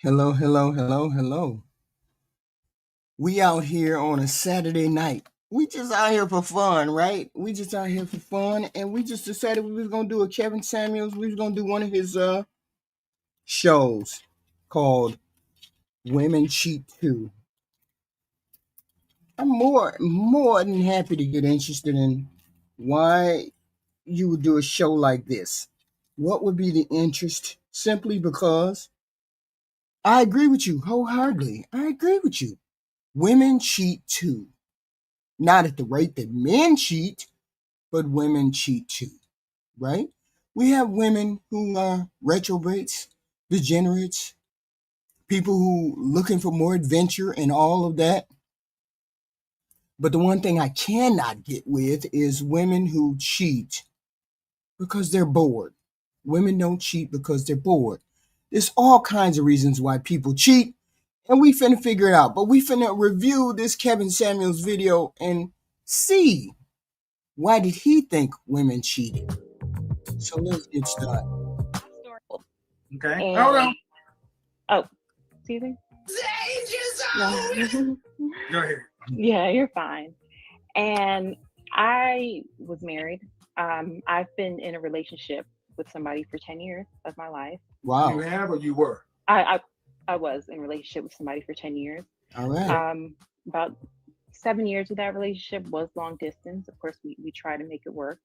Hello, hello, hello, hello. We out here on a Saturday night. We just out here for fun, right? We just out here for fun, and we just decided we was gonna do a Kevin Samuels. We was gonna do one of his shows called Women Cheat Too. I'm more than happy to get interested in why you would do a show like this. What would be the interest? Simply because I agree with you wholeheartedly. I agree with you. Women cheat too. Not at the rate that men cheat, but women cheat too, right? We have women who are retrobates, degenerates, people who looking for more adventure and all of that. But the one thing I cannot get with is women who cheat because they're bored. Women don't cheat because they're bored. There's all kinds of reasons why people cheat, and we finna figure it out. But we finna review this Kevin Samuels video and see why did he think women cheated. So let's get started. Okay. And, Hold on. oh, excuse me? No. Go ahead. Yeah, you're fine. And I was married. I've been in a relationship with somebody for 10 years of my life. Wow. You have or you were? I was in a relationship with somebody for 10 years. All right. About 7 years of that relationship was long distance. Of course, we try to make it work.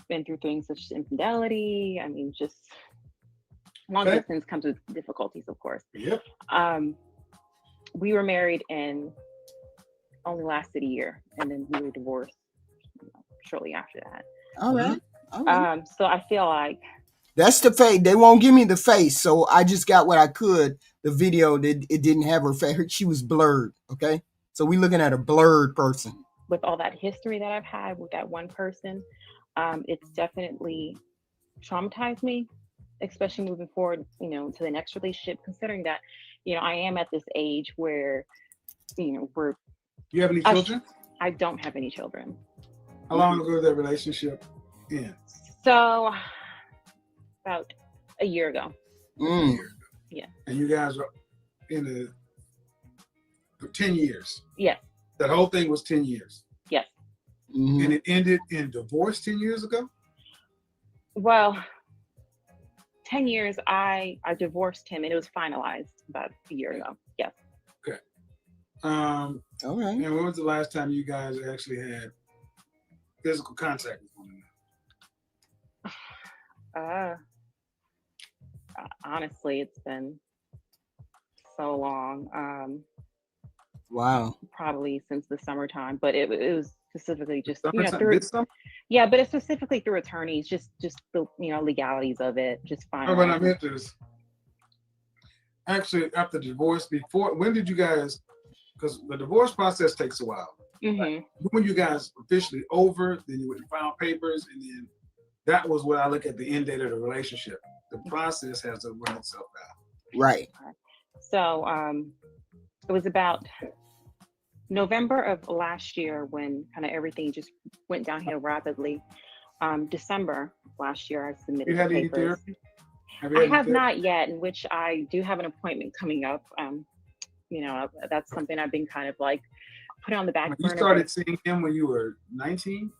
Been through things such as infidelity. I mean, just long distance comes with difficulties, of course. Yep. We were married and only lasted a year, and then we were divorced shortly after that. All right. All right. So I feel like That's the face. They won't give me the face, so I just got what I could. The video, it didn't have her face. She was blurred. Okay, so we looking at a blurred person. with all that history that I've had with that one person, it's definitely traumatized me, especially moving forward, to the next relationship, considering that, I am at this age where, we're, You have any I, children? I don't have any children. How long ago did that relationship end? So about a year ago. Mm. Yeah. And you guys are in for 10 years. Yes. That whole thing was 10 years. Yes. Mhm. And it ended in divorce 10 years ago? Well, 10 years, I divorced him and it was finalized about a year ago. Yes. Okay. All right. And when was the last time you guys actually had physical contact with one another? Honestly, it's been so long. Wow. Probably since the summertime, but it was specifically just Summertime, this summer? yeah, but it's specifically through attorneys, just the legalities of it, just Oh, when I finalizing. meant is actually after divorce, before when did you guys? Because the divorce process takes a while. Mhm. When you guys officially over, then you went and filed papers, and then that was where I look at the end date of the relationship. The process has to run itself out. Right. So it was about November of last year when kind of everything just went downhill rapidly. December last year, I submitted You the had any papers. therapy? Have you I had any have therapy? not yet, in which I do have an appointment coming up. That's something I've been kind of like put on the back You burner. started seeing him when you were 19?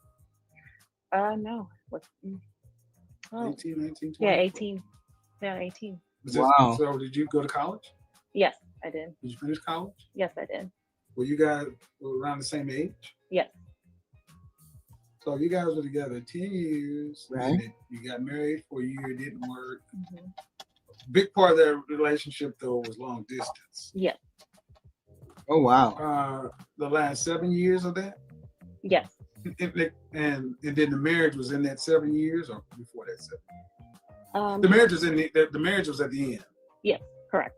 No. 18, 19, 20? Yeah, 18. Yeah, 18. Wow. So did you go to college? Yes, I did. Did you finish college? Yes, I did. Were you guys around the same age? Yes. So you guys were together 10 years. Right. And you got married for a year, it didn't work. Mhm. Big part of that relationship, though, was long distance. Yes. Oh wow. The last 7 years of that? Yes. And then the marriage was in that 7 years or before that 7? The marriage was the marriage was at the end. Yes, correct.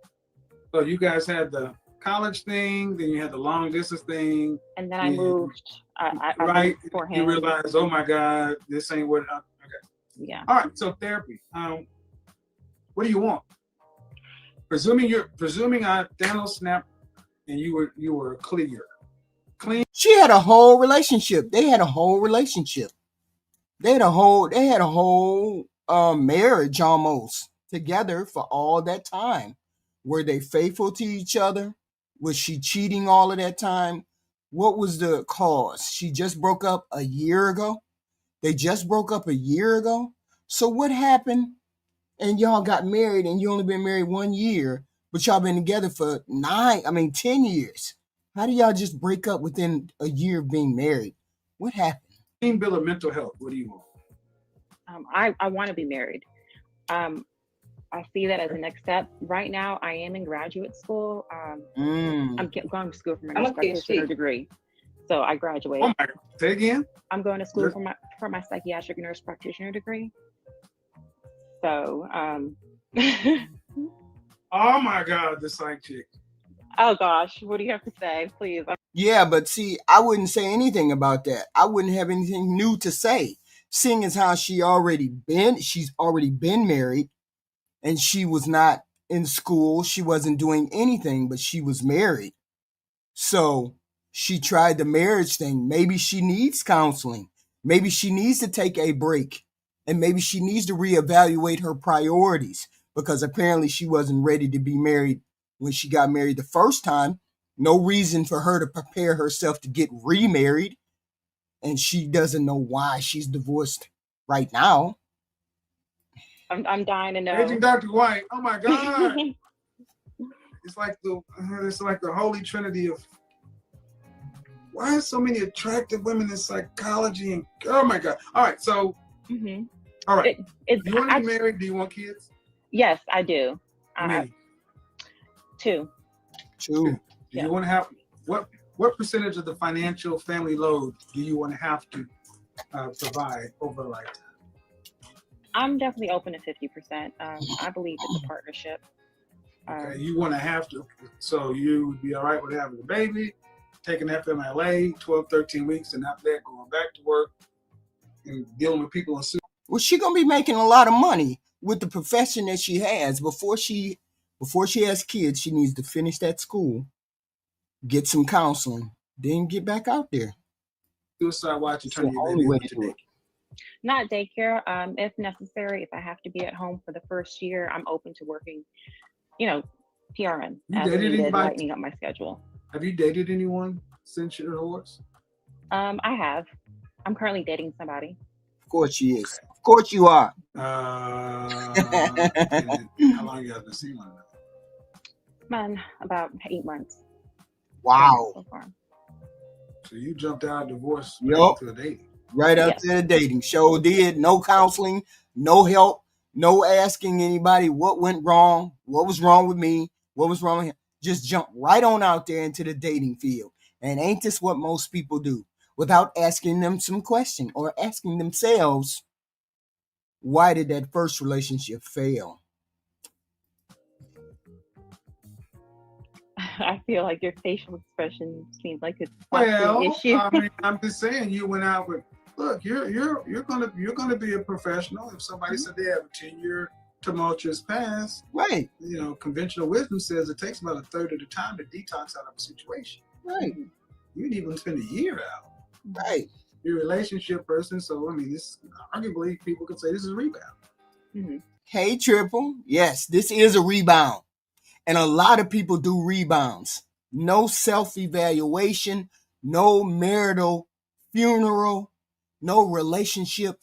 So you guys had the college thing, then you had the long distance thing. And then I moved. I right. moved for him. You realize, oh my God, this ain't what. Okay. Yeah. All right. So therapy. What do you want? Presuming I Thanos snapped and you were clear. Clean. She had a whole relationship. They had a whole relationship. They had a whole marriage almost together for all that time. Were they faithful to each other? Was she cheating all of that time? What was the cause? She just broke up a year ago. They just broke up a year ago. So what happened? And y'all got married, and you only been married 1 year, but y'all been together for 10 years. How do y'all just break up within a year of being married? What happened? Team bill of mental health. What do you want? I want to be married. I see that as a next step. Right now, I am in graduate school. I'm going to school for my nurse practitioner degree. So I graduated. Oh my God. Say again? I'm going to school for my psychiatric nurse practitioner degree. So, oh my God, the psych chick. Oh gosh, what do you have to say, please? Yeah, but see, I wouldn't say anything about that. I wouldn't have anything new to say, seeing as how she's already been married, and she was not in school. She wasn't doing anything, but she was married. So she tried the marriage thing. Maybe she needs counseling. Maybe she needs to take a break, and maybe she needs to reevaluate her priorities, because apparently she wasn't ready to be married when she got married the first time. No reason for her to prepare herself to get remarried, and she doesn't know why she's divorced right now. I'm dying to know. Aging Dr. White. Oh my God. It's like the holy trinity of why are so many attractive women in psychology and oh my God. All right, so all right. Do you want to be married? Do you want kids? Yes, I do. How many? Two. Do you want to have what percentage of the financial family load do you want to have to provide over a lifetime? I'm definitely open to 50%. I believe it's a partnership. Okay, you want to have to. So you would be all right with having a baby, taking FMLA, 12, 13 weeks, and after that going back to work and dealing with people in suit. Well, she's going to be making a lot of money with the profession that she has. Before she has kids, she needs to finish that school, get some counseling, then get back out there. Suicide watch and turn your baby over to daycare. Not daycare. If necessary, if I have to be at home for the first year, I'm open to working, PRN as needed, lightening up my schedule. Have you dated anyone since your divorce? I have. I'm currently dating somebody. Of course she is. Okay. Of course you are. How long you guys been seeing one another? Man, about 8 months. Wow. So far. So you jumped out of divorce to the dating. Right up to the dating. Sure did. No counseling, no help, no asking anybody what went wrong, what was wrong with me, what was wrong with him. Just jump right on out there into the dating field. And ain't this what most people do? Without asking them some question or asking themselves, why did that first relationship fail? I feel like your facial expression seems like it's an issue. I mean, I'm just saying you went out with look, you're gonna be a professional. If somebody said they have a 10-year tumultuous past, right? Conventional wisdom says it takes about a third of the time to detox out of a situation. Right. You didn't even spend a year out. Right. You're a relationship person, so I mean, this arguably people could say this is a rebound. Mm-hmm. Hey, Triple. Yes, this is a rebound. And a lot of people do rebounds. No self-evaluation, no marital funeral, no relationship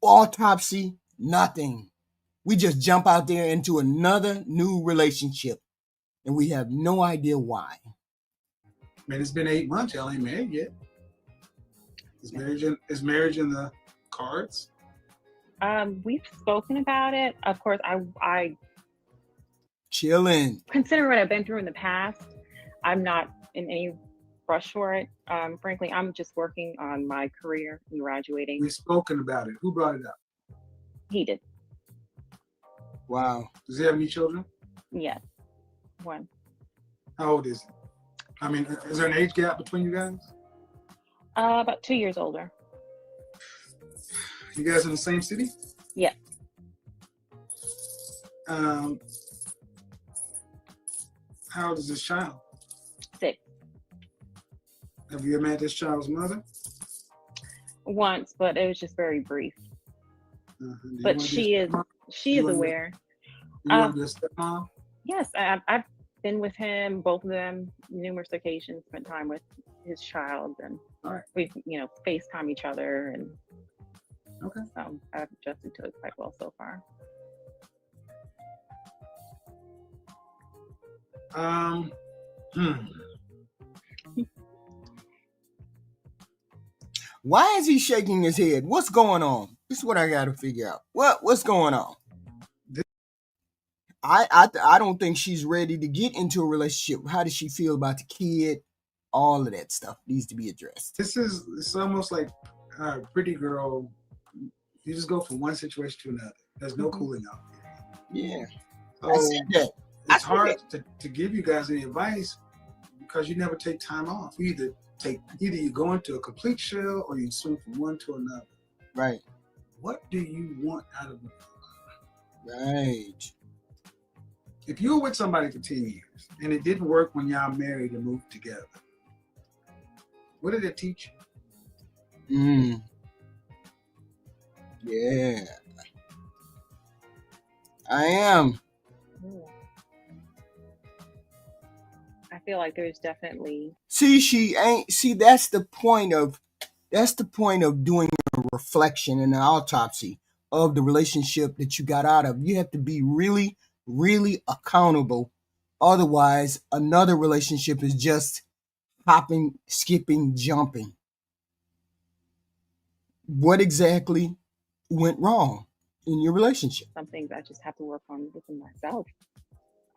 autopsy, nothing. We just jump out there into another new relationship, and we have no idea why. Man, it's been 8 months. Y'all ain't married yet. Is marriage in the cards? We've spoken about it. Of course, I chilling. Considering what I've been through in the past, I'm not in any rush for it. Frankly, I'm just working on my career and graduating. We've spoken about it. Who brought it up? He did. Wow. Does he have any children? Yes. One. How old is he? I mean, is there an age gap between you guys? About 2 years older. You guys in the same city? Yeah. How old is this child? 6. Have you ever met this child's mother? Once, but it was just very brief. But she is aware. You want to be a stepmom? Yes, I've been with him, both of them, numerous occasions, spent time with his child, and All right. we've, FaceTime each other, and Okay. I've adjusted to it quite well so far. Why is he shaking his head? What's going on? This is what I got to figure out. What's going on? I don't think she's ready to get into a relationship. How does she feel about the kid? All of that stuff needs to be addressed. It's almost like Pretty Girl. You just go from one situation to another. There's no cooling off. Yeah. So I said that. It's hard to give you guys any advice because you never take time off. Either you go into a complete shell or you swing from one to another. Right. What do you want out of it? Right. If you were with somebody for 10 years and it didn't work when y'all married and moved together, what did it teach you? Yeah. I am. I feel like there's definitely. See, that's the point of doing a reflection and an autopsy of the relationship that you got out of. You have to be really, really accountable. Otherwise, another relationship is just hopping, skipping, jumping. What exactly went wrong in your relationship? Some things I just have to work on within myself.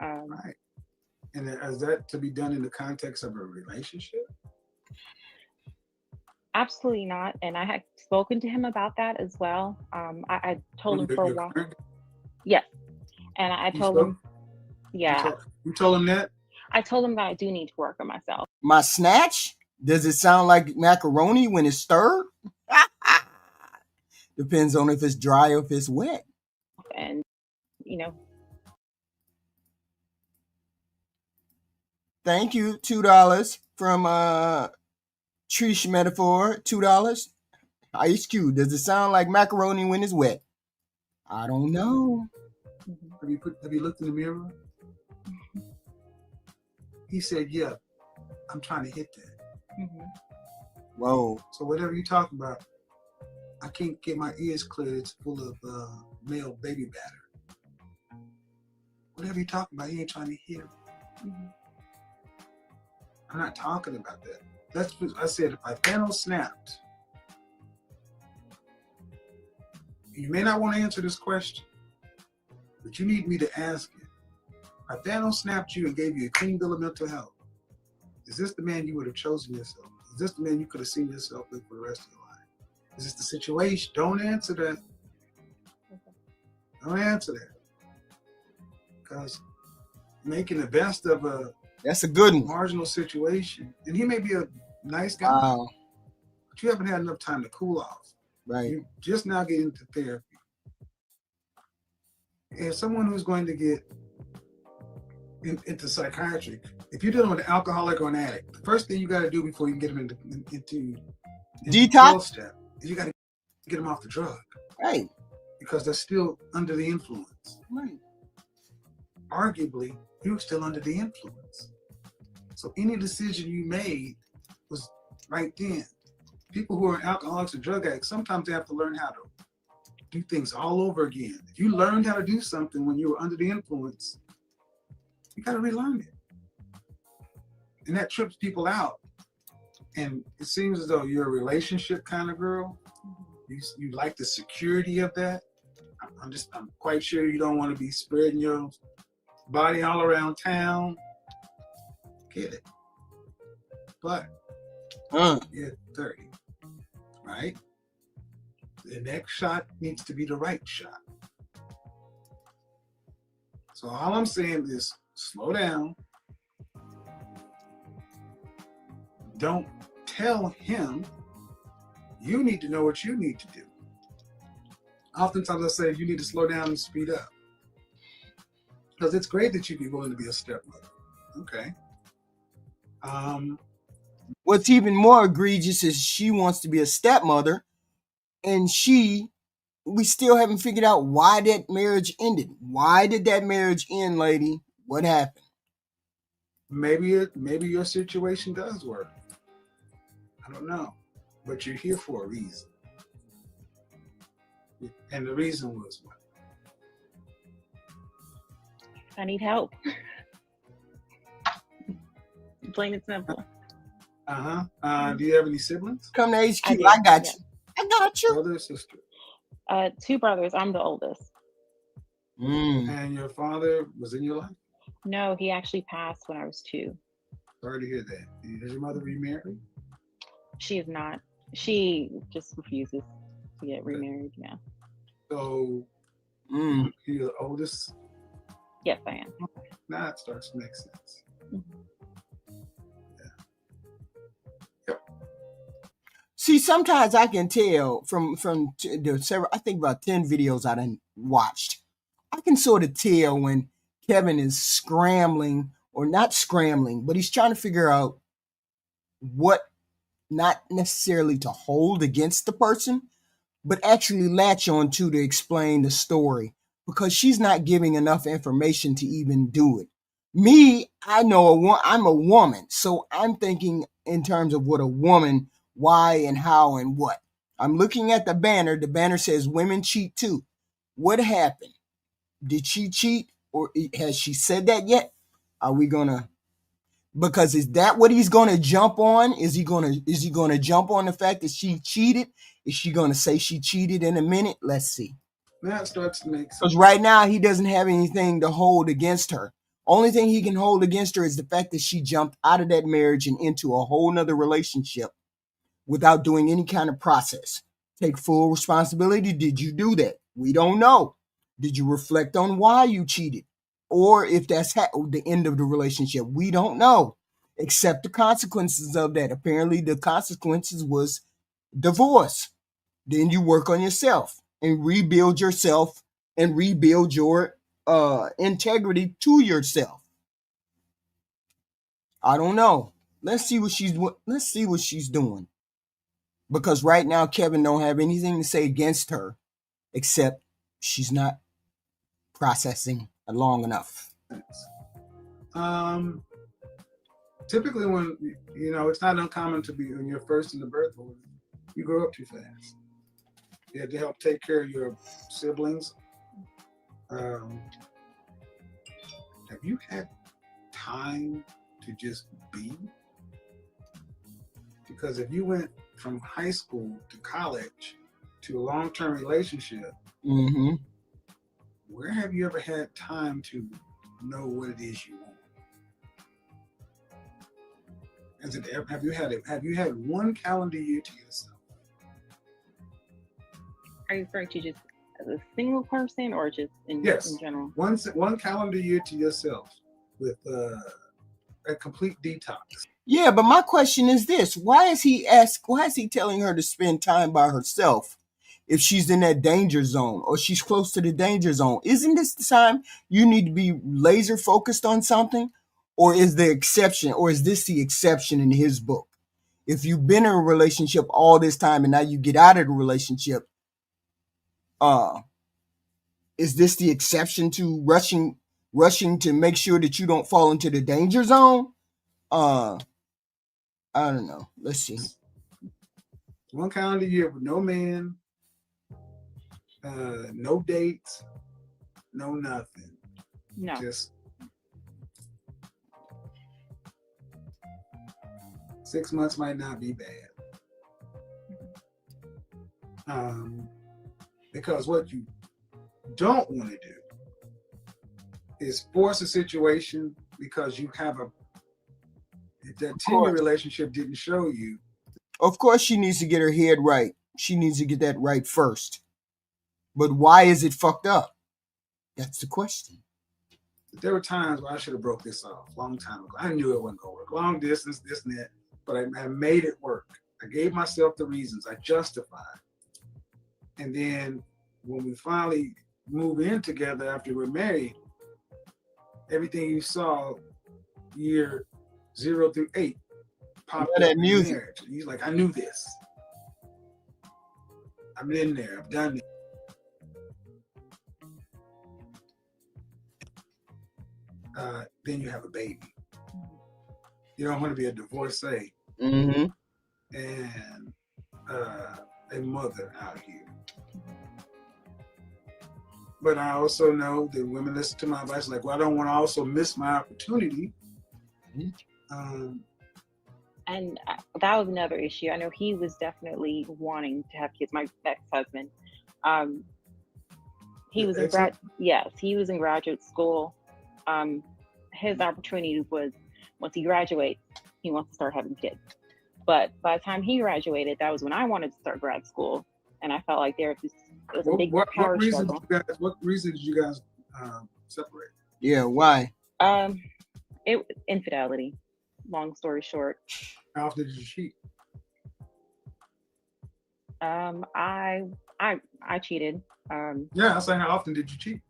Right. And is that to be done in the context of a relationship? Absolutely not. And I had spoken to him about that as well. I told him for a while. Yes. And I told him, yeah. You told him that? I told him that I do need to work on myself. My snatch? Does it sound like macaroni when it's stirred? Depends on if it's dry or if it's wet. And, Thank you. $2 from Trish Metaphor. $2. Ice Cube. Does it sound like macaroni when it's wet? I don't know. Have you looked in the mirror? He said, yeah, I'm trying to hit that. Mm-hmm. Whoa. So whatever you're talking about, I can't get my ears cleared. It's full of male baby batter. Whatever you're talking about, he ain't trying to hit him. Mm-hmm. I'm not talking about that. That's what I said. If my panel snapped, you may not want to answer this question, but you need me to ask it. If Thanos snapped you and gave you a clean bill of mental health, is this the man you would have chosen yourself? Is this the man you could have seen yourself with for the rest of your life? Is this the situation? Don't answer that. Don't answer that. Because making the best of that's a good one. Marginal situation, and he may be a nice guy, but you haven't had enough time to cool off. Right. You just now get into therapy. And someone who's going to get into psychiatry, if you're dealing with an alcoholic or an addict, the first thing you got to do before you can get them into detox step is you got to get them off the drug. Right. Because they're still under the influence. Right. Arguably, you're still under the influence. So any decision you made was right then. People who are alcoholics or drug addicts, sometimes they have to learn how to do things all over again. If you learned how to do something when you were under the influence, you got to relearn it. And that trips people out. And it seems as though you're a relationship kind of girl. You like the security of that. I'm quite sure you don't want to be spreading your body all around town. Get it. But you're 30, right? The next shot needs to be the right shot. So all I'm saying is slow down. Don't tell him. You need to know what you need to do. Oftentimes I say you need to slow down and speed up. Because it's great that you'd be willing to be a stepmother. Okay. What's even more egregious is she wants to be a stepmother and she we still haven't figured out why that marriage ended. Why did that marriage end, lady? What happened? Maybe your situation does work. I don't know, but you're here for a reason, and the reason was what? I need help. Plain and simple. Do you have any siblings? Come to HQ. I do, I got yeah. you. I got you. Brother or sister? 2 brothers. I'm the oldest. And your father was in your life? No, he actually passed when I was 2. Sorry to hear that. Has your mother remarried? She is not. She just refuses to get remarried. Yeah. So you're the oldest? Yes, I am. Now it starts to make sense. See, sometimes I can tell from the several, I think about 10 videos I done watched. I can sort of tell when Kevin is scrambling, or not scrambling, but he's trying to figure out what not necessarily to hold against the person, but actually latch on to explain the story, because she's not giving enough information to even do it. Me, I know I'm a woman, so I'm thinking in terms of what a woman, why and how and what. I'm looking at the banner. The banner says women cheat too. What happened? Did she cheat, or has she said that yet? Are we gonna? Because is that what he's gonna jump on? Is he gonna jump on the fact that she cheated? Is she gonna say she cheated in a minute? Let's see. Now it starts to make sense. Because right now he doesn't have anything to hold against her. Only thing he can hold against her is the fact that she jumped out of that marriage and into a whole nother relationship without doing any kind of process. Take full responsibility. Did you do that? We don't know. Did you reflect on why you cheated? Or if that's the end of the relationship? We don't know. Accept the consequences of that. Apparently the consequences was divorce. Then you work on yourself and rebuild yourself and rebuild your integrity to yourself. I don't know. Let's see what she's doing. Because right now Kevin don't have anything to say against her except she's not processing long enough. Typically when it's not uncommon to be when you're first in the birth order, you grow up too fast. You have to help take care of your siblings. Have you had time to just be? Because if you went from high school to college to a long-term relationship, where have you ever had time to know what it is you want? Have you had one calendar year to yourself? Are you referring to just as a single person or just in general? One calendar year to yourself with a complete detox. Yeah, but my question is this: why is he telling her to spend time by herself if she's in that danger zone or she's close to the danger zone? Isn't this the time you need to be laser focused on something? Or is this the exception in his book? If you've been in a relationship all this time and now you get out of the relationship, is this the exception to rushing to make sure that you don't fall into the danger zone? I don't know. Let's see. One calendar year with no man, no dates, no nothing. No. Just 6 months might not be bad. Because what you don't want to do is force a situation because you have if that 10-year relationship didn't show you. Of course she needs to get her head right. She needs to get that right first. But why is it fucked up? That's the question. There were times where I should have broke this off a long time ago. I knew it wasn't going to work. Long distance, this and that. But I made it work. I gave myself the reasons. I justified. And then when we finally moved in together after we were married, everything you saw year 0 through 8 popped up that in music. marriage. He's like, I knew this. I've been there. I've done it. then you have a baby. You don't want to be a divorcee Mm-hmm. and a mother out here. But I also know that women listen to my advice, like, well, I don't want to also miss my opportunity. And that was another issue. I know he was definitely wanting to have kids. My ex-husband, he was in he was in graduate school. His opportunity was, once he graduates, he wants to start having kids. But by the time he graduated, that was when I wanted to start grad school, and I felt like it was a big power struggle. What reason did you guys separate? Yeah, why? Infidelity. Long story short. How often did you cheat? I cheated. Yeah, I say, how often did you cheat?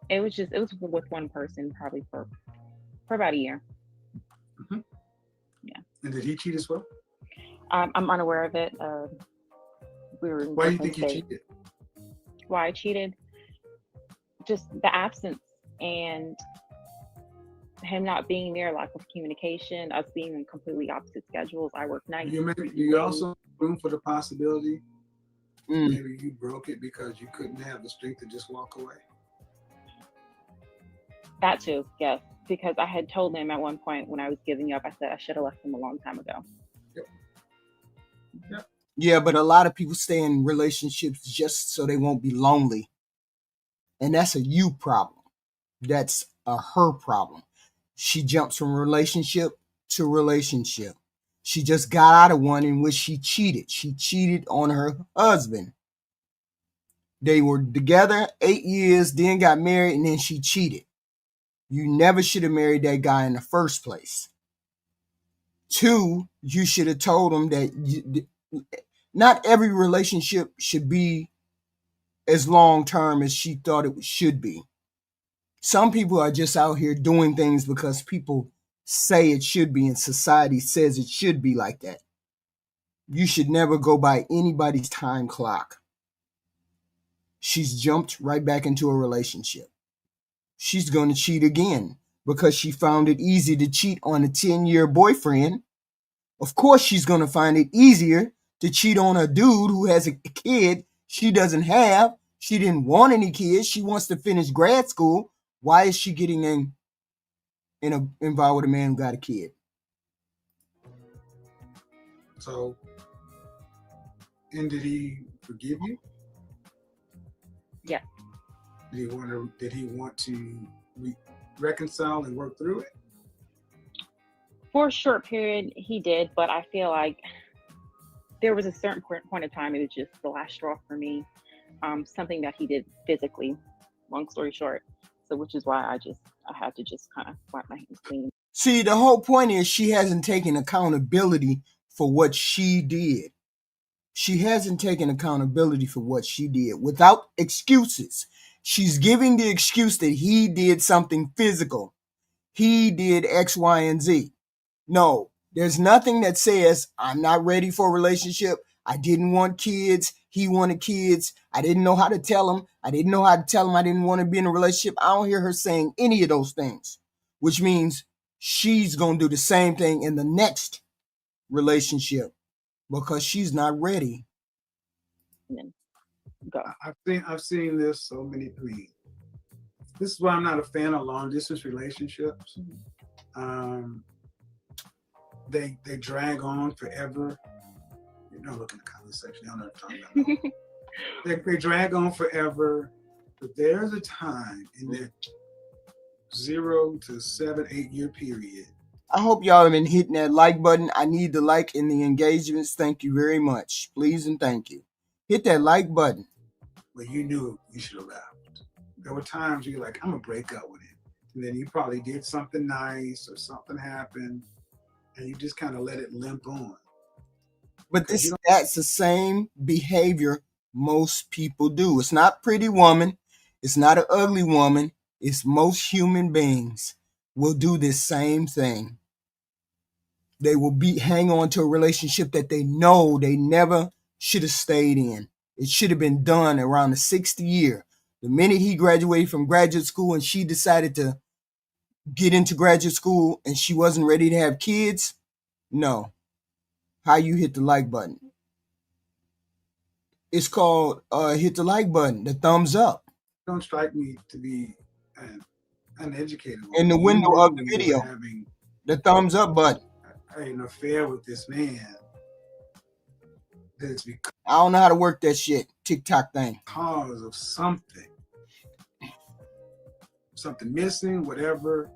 It was with one person, probably for about a year. Mm-hmm. Yeah. And did he cheat as well? I'm unaware of it. We were in Why do you think different he states. cheated? Why I cheated? Just the absence and him not being there, lack of communication, us being in completely opposite schedules. I work nights. Do you also have room for the possibility Mm. maybe you broke it because you couldn't have the strength to just walk away? That too, yes. Because I had told him at one point when I was giving up, I said I should have left him a long time ago. Yep. Yeah, but a lot of people stay in relationships just so they won't be lonely. And that's a you problem. That's a her problem. She jumps from relationship to relationship. She just got out of one in which she cheated. She cheated on her husband. They were together 8 years, then got married, and then she cheated. You never should have married that guy in the first place. 2, you should have told him that not every relationship should be as long term as she thought it should be. Some people are just out here doing things because people say it should be and society says it should be like that. You should never go by anybody's time clock. She's jumped right back into a relationship. She's going to cheat again because she found it easy to cheat on a 10-year boyfriend. Of course, she's going to find it easier to cheat on a dude who has a kid she doesn't have. She didn't want any kids. She wants to finish grad school. Why is she getting involved with a man who got a kid? So, and did he forgive you? Yeah. Did he want to reconcile and work through it? For a short period, he did, but I feel like there was a certain point of time, it was just the last straw for me. Something that he did physically, long story short. So, which is why I had to just kind of wipe my hands clean. See, the whole point is she hasn't taken accountability for what she did. She hasn't taken accountability for what she did without excuses. She's giving the excuse that he did something physical. He did X, Y, and Z. No, there's nothing that says I'm not ready for a relationship. I didn't want kids. He wanted kids. I didn't know how to tell him. I didn't know how to tell him I didn't want to be in a relationship. I don't hear her saying any of those things, which means she's going to do the same thing in the next relationship because she's not ready. Go. I've seen this so many times. This is why I'm not a fan of long distance relationships. They drag on forever. You know, look in the comment section. I know what I'm talking about. They drag on forever. But there's a time in that 0 to 7, 8 year period. I hope y'all have been hitting that like button. I need the like and the engagements. Thank you very much. Please and thank you. Hit that like button. Well, you knew you should have left. There were times you're like, I'm going to break up with him. And then you probably did something nice or something happened. And you just kind of let it limp on. But that's the same behavior most people do. It's not pretty woman. It's not an ugly woman. It's most human beings will do this same thing. They will hang on to a relationship that they know they never should have stayed in. It should have been done around the 6th year. The minute he graduated from graduate school and she decided to get into graduate school and she wasn't ready to have kids? No. How you hit the like button? It's called hit the like button, the thumbs up. Don't strike me to be an uneducated In the woman. You window knew of the you were video, having the thumbs up button. an affair with this man. That it's I don't know how to work that shit TikTok thing. because of something missing, whatever.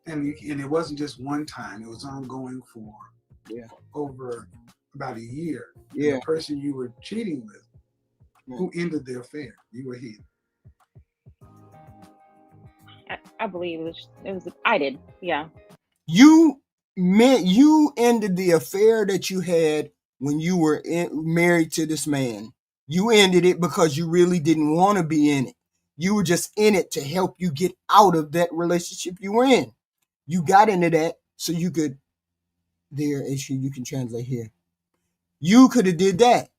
And it wasn't just one time; it was ongoing for over about a year. Yeah. And the person you were cheating with, who ended the affair, you were he. I believe it was I did. Yeah. You ended the affair that you had when you were married to this man. You ended it because you really didn't want to be in it. You were just in it to help you get out of that relationship you were in. You got into that so you could, there, issue you can translate here. You could have did that,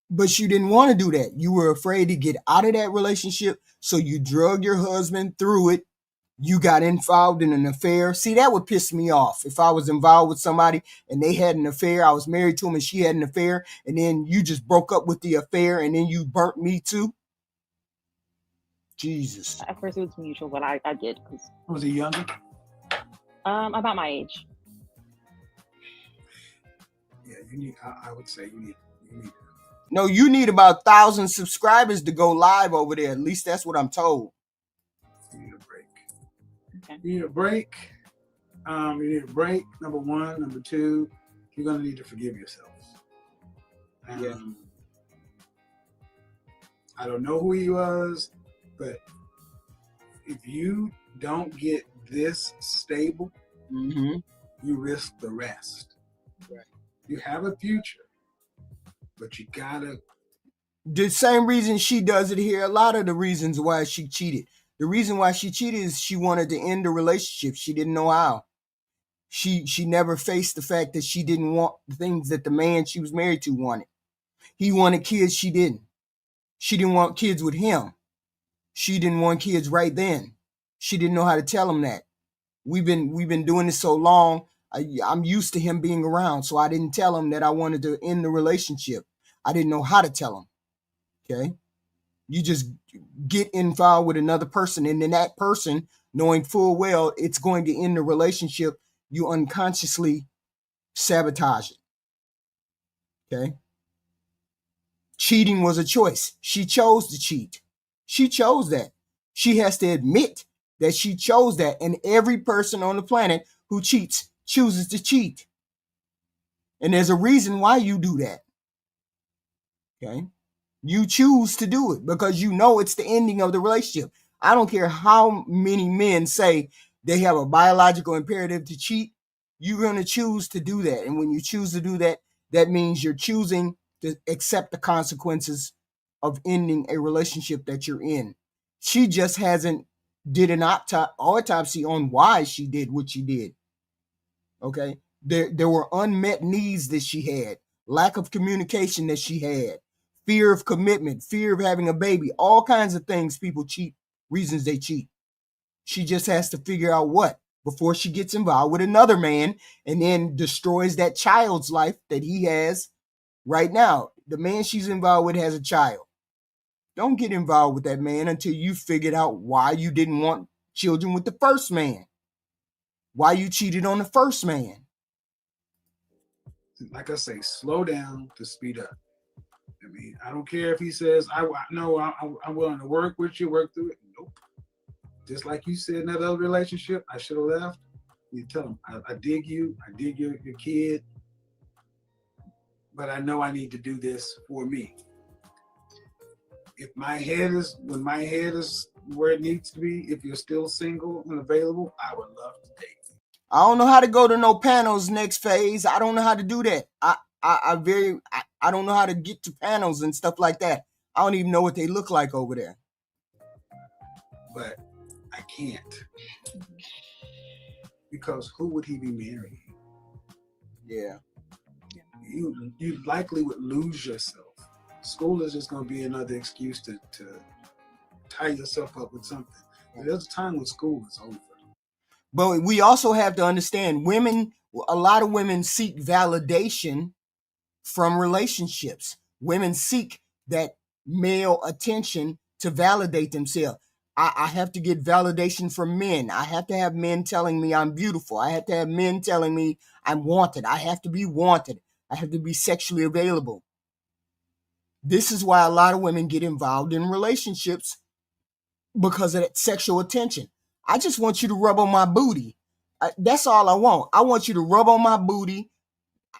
but you didn't want to do that. You were afraid to get out of that relationship, so you drug your husband through it. You got involved in an affair. See, that would piss me off. If I was involved with somebody and they had an affair, I was married to him and she had an affair, and then you just broke up with the affair and then you burnt me too. Jesus. At first it was mutual, but I did. Was he younger? About my age. Yeah, you need. I would say you need. No, you need about 1,000 subscribers to go live over there. At least that's what I'm told. You need a break. Okay. You need a break. You need a break. Number one. Number two, you're gonna need to forgive yourself. Yeah. I don't know who he was, but if you don't get this stable, you risk the rest. Right. You have a future, but you gotta. The same reason she does it here. A lot of the reasons why she cheated. The reason why she cheated is she wanted to end the relationship. She didn't know how. She never faced the fact that she didn't want the things that the man she was married to wanted. He wanted kids, she didn't. She didn't want kids with him. She didn't want kids right then. She didn't know how to tell him that. We've been doing this so long. I'm used to him being around, so I didn't tell him that I wanted to end the relationship. I didn't know how to tell him. Okay? You just get involved with another person, and then that person, knowing full well it's going to end the relationship, you unconsciously sabotage it. Okay? Cheating was a choice. She chose to cheat. She chose that. She has to admit that she chose that. And every person on the planet who cheats chooses to cheat. And there's a reason why you do that. Okay? You choose to do it because you know it's the ending of the relationship. I don't care how many men say they have a biological imperative to cheat. You're going to choose to do that. And when you choose to do that, that means you're choosing to accept the consequences of ending a relationship that you're in. She just hasn't did an autopsy on why she did what she did. Okay? There were unmet needs that she had, lack of communication that she had, fear of commitment, fear of having a baby, all kinds of things people cheat, reasons they cheat. She just has to figure out what before she gets involved with another man and then destroys that child's life that he has right now. The man she's involved with has a child. Don't get involved with that man until you figured out why you didn't want children with the first man, why you cheated on the first man. Like I say, slow down to speed up. I mean, I don't care if he says, I'm willing to work with you, work through it. Nope. Just like you said in that other relationship, I should have left. You tell him, I dig you, I dig your kid, but I know I need to do this for me. If when my head is where it needs to be, if you're still single and available, I would love to date you. I don't know how to go to no panels next phase. I don't know how to do that. I don't know how to get to panels and stuff like that. I don't even know what they look like over there. But I can't. Because who would he be marrying? Yeah. You likely would lose yourself. School is just going to be another excuse to tie yourself up with something. There's a time when school is over. But we also have to understand a lot of women seek validation from relationships. Women seek that male attention to validate themselves. I have to get validation from men. I have to have men telling me I'm beautiful. I have to have men telling me I'm wanted. I have to be wanted. I have to be sexually available. This is why a lot of women get involved in relationships, because of that sexual attention. I just want you to rub on my booty. That's all I want. I want you to rub on my booty.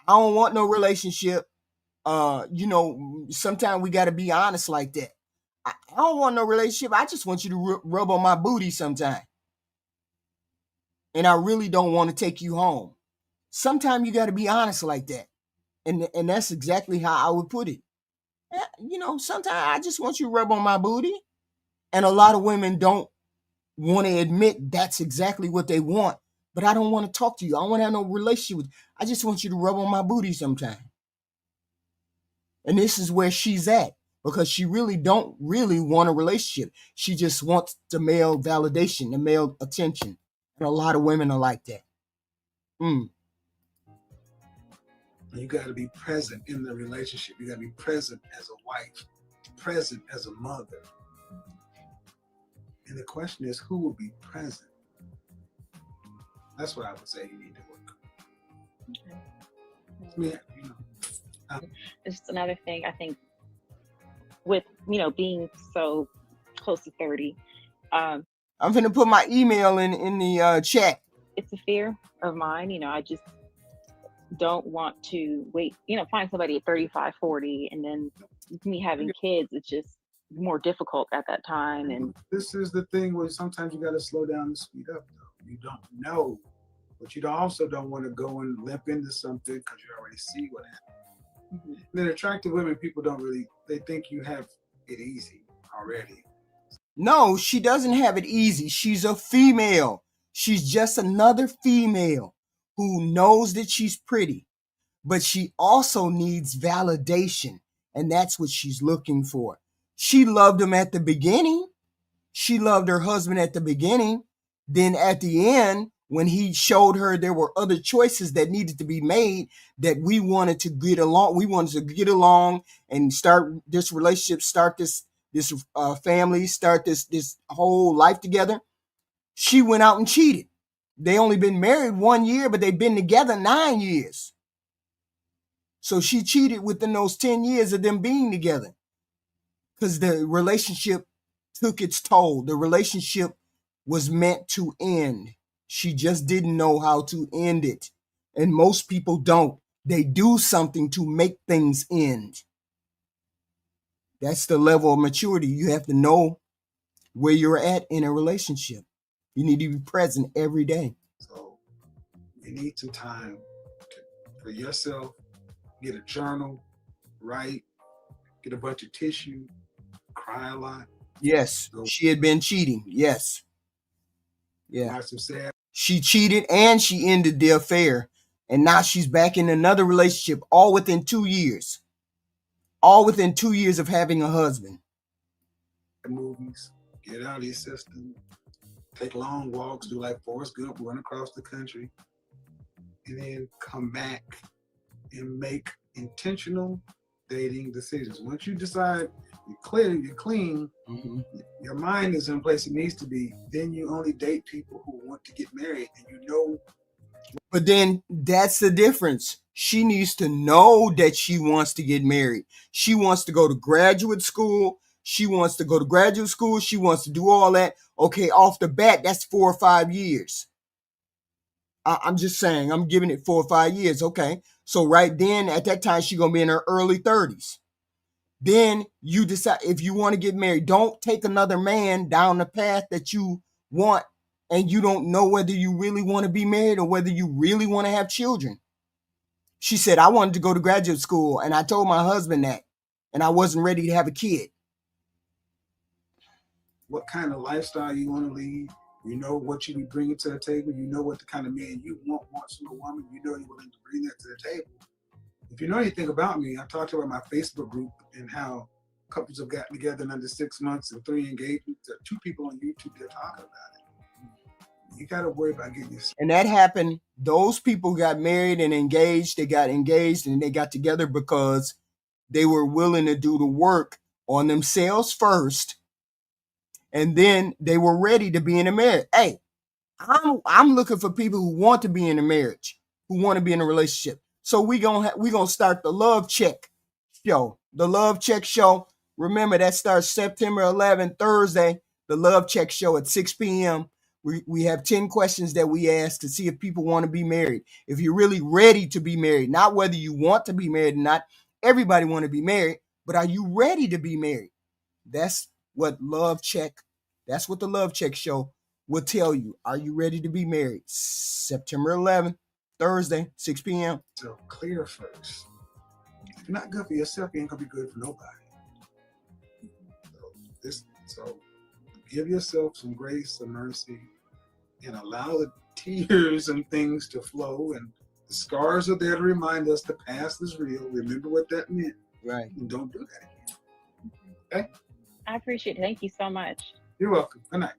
I don't want no relationship. Sometimes we got to be honest like that. I don't want no relationship. I just want you to rub on my booty sometime. And I really don't want to take you home. Sometimes you got to be honest like that. And that's exactly how I would put it. Sometimes I just want you to rub on my booty. And a lot of women don't want to admit that's exactly what they want. But I don't want to talk to you. I don't want to have no relationship with you. I just want you to rub on my booty sometime. And this is where she's at, because she really don't really want a relationship. She just wants the male validation, the male attention. And a lot of women are like that. You got to be present in the relationship. You got to be present as a wife, present as a mother. And the question is, who will be present? That's what I would say you need to work on. Okay. Yeah, It's just another thing, I think, with, being so close to 30. I'm going to put my email in the chat. It's a fear of mine. I just don't want to wait, find somebody at 35, 40, and then me having kids, it's just more difficult at that time. And this is the thing where sometimes you got to slow down and speed up, though. You don't know, but you also don't want to go and limp into something because you already see what happened. Mm-hmm. Then attractive women, people they think you have it easy already. No, she doesn't have it easy. She's a female. She's just another female who knows that she's pretty, but she also needs validation. And that's what she's looking for. She loved him at the beginning. She loved her husband at the beginning. Then at the end, when he showed her there were other choices that needed to be made, that we wanted to get along and start this relationship, start this family, start this whole life together. She went out and cheated. They only been married 1 year, but they've been together 9 years. So she cheated within those 10 years of them being together, because the relationship took its toll. The relationship was meant to end. She just didn't know how to end it. And most people don't. They do something to make things end. That's the level of maturity. You have to know where you're at in a relationship. You need to be present every day. So you need some time for yourself. Get a journal, write, get a bunch of tissue, cry a lot. Yes, she had been cheating. Yes. Yeah. Watch some sad. She cheated and she ended the affair. And now she's back in another relationship, all within 2 years. All within 2 years of having a husband. Movies, get out of your system, take long walks, do like Forrest Gump, run across the country, and then come back and make intentional dating decisions. Once you decide you're clear, you're clean, mm-hmm. Your mind is in place it needs to be, then you only date people who want to get married, and you know. But then that's the difference. She needs to know that she wants to get married. She wants to go to graduate school. She wants to do all that. Okay, off the bat, that's 4 or 5 years. I'm just saying, I'm giving it 4 or 5 years. Okay. So right then, at that time, she's going to be in her early 30s. Then you decide if you want to get married. Don't take another man down the path that you want, and you don't know whether you really want to be married or whether you really want to have children. She said, I wanted to go to graduate school, and I told my husband that, and I wasn't ready to have a kid. What kind of lifestyle you want to lead? You know what you be bringing to the table. You know what the kind of man you wants from a woman. You know you're willing to bring that to the table. If you know anything about me, I talked about my Facebook group and how couples have gotten together in under 6 months and 3 engagements. There are 2 people on YouTube that are talking about it. You got to worry about getting yourself. And that happened. Those people got married and engaged. They got engaged and they got together because they were willing to do the work on themselves first. And then they were ready to be in a marriage. Hey, I'm looking for people who want to be in a marriage, who want to be in a relationship. So we gonna start the Love Check show. The Love Check show. Remember, that starts September 11th, Thursday. The Love Check show at 6 p.m. We have 10 questions that we ask to see if people want to be married. If you're really ready to be married, not whether you want to be married or not. Everybody want to be married, but are you ready to be married? That's what the Love Check show will tell you. Are you ready to be married? September 11th, Thursday, 6 p.m. So clear first. If you're not good for yourself, you ain't gonna be good for nobody. So give yourself some grace and mercy and allow the tears and things to flow. And the scars are there to remind us the past is real. Remember what that meant. Right. And don't do that again. Okay? I appreciate it. Thank you so much. You're welcome. Good night.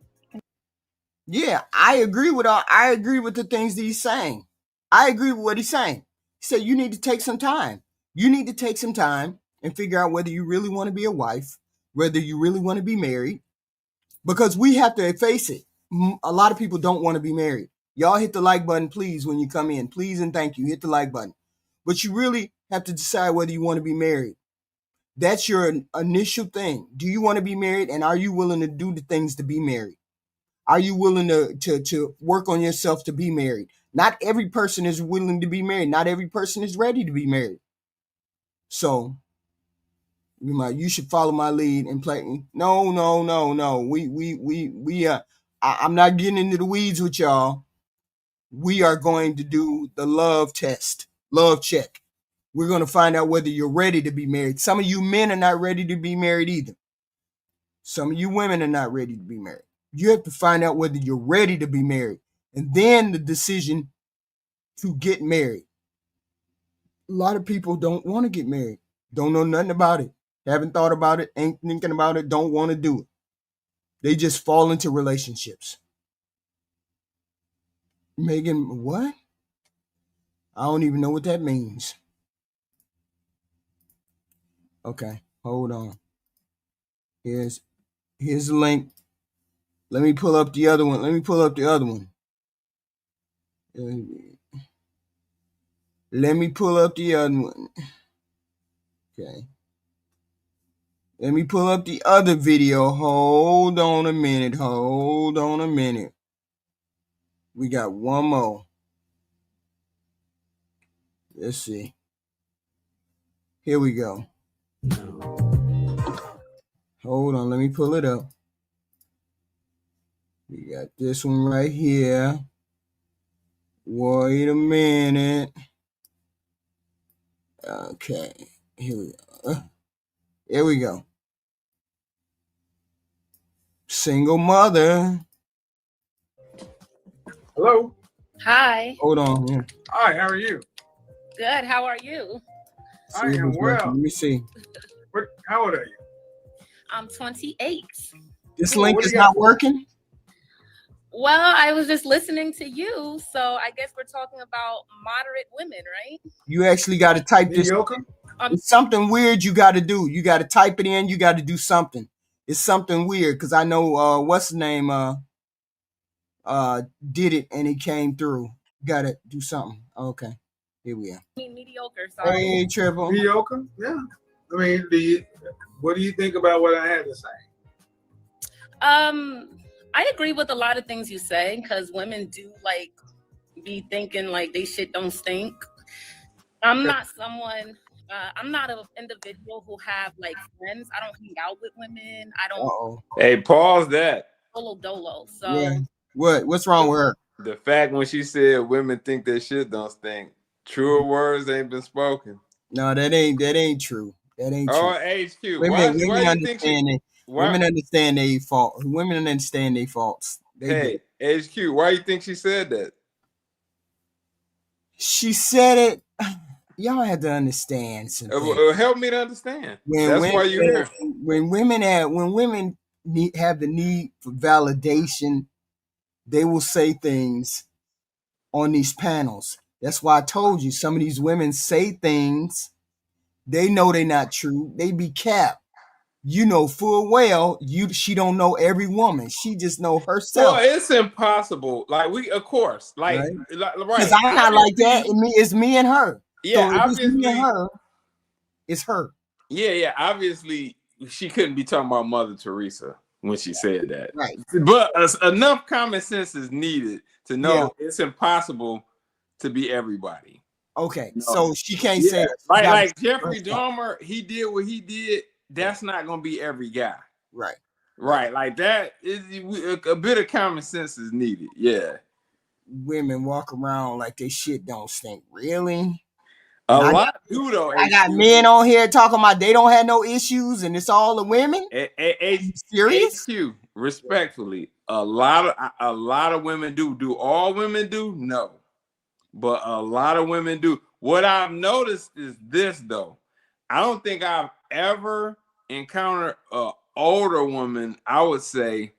Yeah, I agree with the things that he's saying. I agree with what he's saying. He said you need to take some time. You need to take some time and figure out whether you really want to be a wife, whether you really want to be married. Because we have to face it. A lot of people don't want to be married. Y'all hit the like button, please, when you come in. Please and thank you. Hit the like button. But you really have to decide whether you want to be married. That's your initial thing. Do you want to be married? And are you willing to do the things to be married? Are you willing to work on yourself to be married? Not every person is willing to be married. Not every person is ready to be married. So you should follow my lead and play. No. I'm not getting into the weeds with y'all. We are going to do the love test, love check. We're going to find out whether you're ready to be married. Some of you men are not ready to be married either. Some of you women are not ready to be married. You have to find out whether you're ready to be married. And then the decision to get married. A lot of people don't want to get married. Don't know nothing about it. Haven't thought about it. Ain't thinking about it. Don't want to do it. They just fall into relationships. Megan, what? I don't even know what that means. Okay, hold on. Here's the link. Let me pull up the other one. Let me pull up the other one. Okay. Let me pull up the other video. Hold on a minute. We got one more. Let's see. Here we go. Hold on. Let me pull it up. We got this one right here. Wait a minute. Okay. Here we go. Here we go. Single mother. Hello. Hi. Hold on. Yeah. Hi, how are you? Good. How are you? I am well. Let me see. How old are you? I'm 28. This Cool. link What do is you got not for working? Well, I was just listening to you, so I guess we're talking about moderate women, right? You actually got to type this. Mediocre? It's something weird you got to do. You got to type it in. You got to do something. It's something weird because I know what's his name did it and he came through. Got to do something. Okay, here we are. I mean, mediocre. Sorry. Hey, Triple. Mediocre? Yeah. I mean, what do you think about what I had to say? I agree with a lot of things you say because women do like be thinking like they shit don't stink. I'm not someone. I'm not an individual who have like friends. I don't hang out with women. I don't. Uh-oh. Hey, pause that. Dolo. So Yeah. What's wrong with her? The fact when she said women think that shit don't stink, truer words ain't been spoken. No, that ain't true. That ain't true. Oh, HQ. Women Why you think she? Women understand their fault. Women understand their faults. Hey, HQ. Why you think she said that? She said it. y'all have to understand something. Help me to understand. When That's women, why you're here. when women have the need for validation, they will say things on these panels. That's why I told you some of these women say things they know they're not true. They be capped. You know full well she don't know every woman. She just know Well, herself, it's impossible. Like of course, right? Because right. I'm not like that. Obviously, It's me and her. yeah, So if it's me and obviously, her, it's her. yeah. Obviously, she couldn't be talking about Mother Teresa when she said that. Right. But enough common sense is needed to Yeah. know it's impossible to be everybody. Okay. You know? So she can't say Yeah, that. She gotta like say Jeffrey herself. Dahmer, he did what he did. That's not gonna be every guy. Right. Right, like that is a bit of common sense is needed. Yeah, Women walk around like they shit don't stink. Really? a And lot do though. I got HQ. men on here talking about they don't have no issues and it's all the women. You serious? HQ, respectfully, a lot of women do. Do all women do? No, but a lot of women do. What I've noticed is this though. I don't think I've ever encountered an older woman, I would say,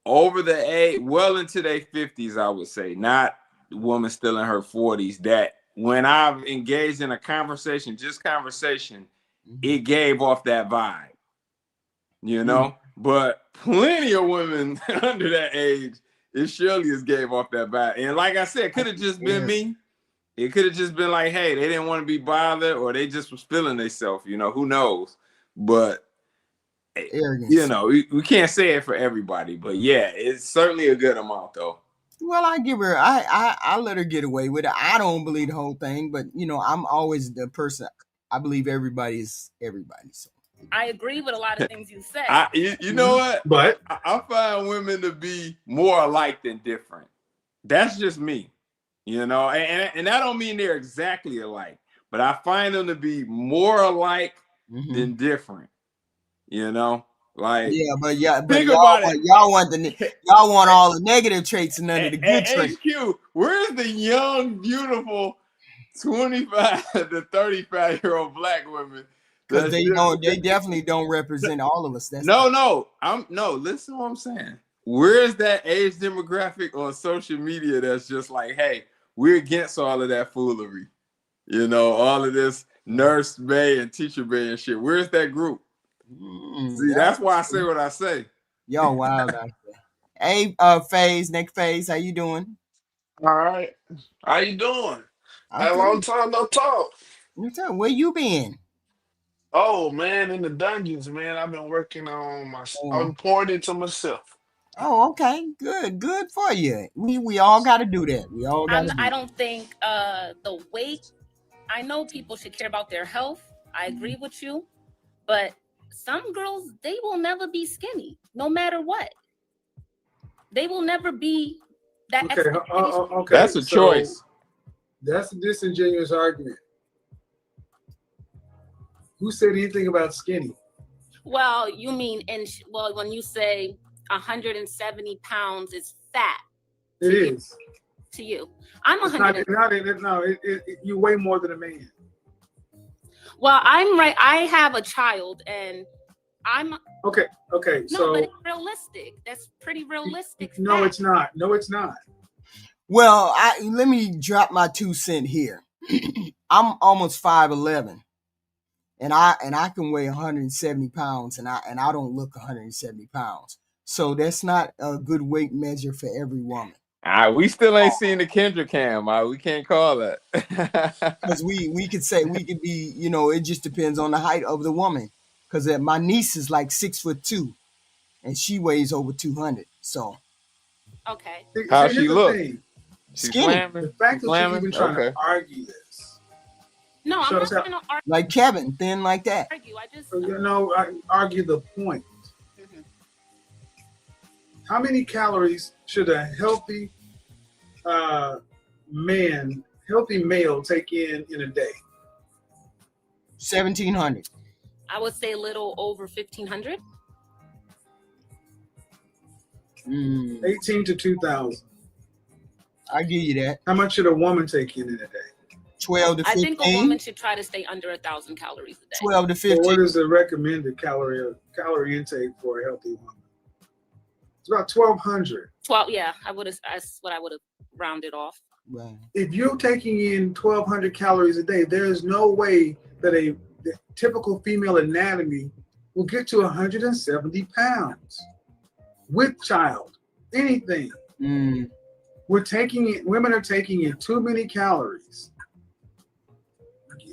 over the age, well into their 50s, I would say, not woman still in her 40s, that when I've engaged in a conversation, just conversation, it gave off that vibe, you know? But plenty of women under that age, it surely has gave off that vibe. And like I said, it could have just been me. It could have just been like, hey, they didn't want to be bothered or they just was feeling themselves, you know, who knows? But Arrogance. you know, we can't say it for everybody, but yeah, it's certainly a good amount though. Well, I give her. I let her get away with it. I don't believe the whole thing, but you know, I'm always the person. I believe everybody is everybody. So I agree with a lot of things you say. You know what? But I find women to be more alike than different. That's just me, you know, and I don't mean they're exactly alike, but I find them to be more alike than different. You know, like but think y'all about want, it. y'all want all the negative traits and none of the good traits. HQ, where's the young, beautiful 25 to 35-year-old black women? Because they definitely don't represent all of us. No, listen to what I'm saying. Where's that age demographic on social media that's just like, hey, we're against all of that foolery. You know, all of this nurse bay and teacher bay and shit. Where's that group? See, that's why I say what I say. Y'all wild out there. Hey, FaZe, next FaZe, how you doing? All right. How you doing? I'm A long time no talk. good. Where you been? Oh man, in the dungeons, man. I've been working on my. I'm pouring into myself. Oh, okay. Good for you. We all got to do that. We all got to. I don't think the weight. I know people should care about their health. I agree with you, but some girls, they will never be skinny, no matter what. They will never be that. Okay. That's a choice. That's a disingenuous argument. Who said anything about skinny? Well, you mean when you say 170 pounds is fat. It is. To you. I'm 100. You weigh more than a man. Well, I'm right. I have a child and I'm okay. No, so but it's realistic. That's pretty realistic. No, it's not. Well, let me drop my 2 cents here. I'm almost 5'11", and I can weigh 170 pounds, and I don't look 170 pounds. So that's not a good weight measure for every woman. We still ain't seen the Kendra cam. We can't call that. Because we could be, you know, it just depends on the height of the woman. Because my niece is like 6'2", and she weighs over 200. So okay. How she look? She's slamming. The fact that you're even trying to argue this. No, I'm not trying to argue. Like Kevin, thin like that. I argue the point. Mm-hmm. How many calories should a healthy male take in a day? 1,700. I would say a little over 1,500. 18 to 2,000. I give you that. How much should a woman take in a day? 12 to I think a 15. woman should try to stay under 1,000 calories a day. 12 to So what 15. is the recommended calorie intake for a healthy woman? It's about 1,200. 12, yeah, that's what I would have rounded off. Right. If you're taking in 1,200 calories a day, there is no way that the typical female anatomy will get to 170 pounds with child, anything. Mm. Women are taking in too many calories.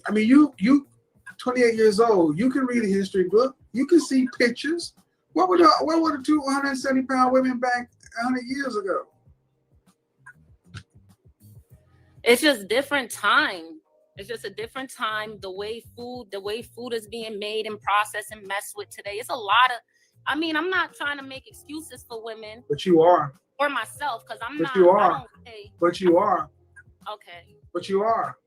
I mean, you 28 years old, you can read a history book, you can see pictures. What were the 270-pound women back 100 years ago? It's just different time. It's just a different time. The way food is being made and processed and messed with today. It's a lot of. I mean, I'm not trying to make excuses for women. But you are. Or myself, because I'm not. You are. I don't pay. But you are. Okay. But you are.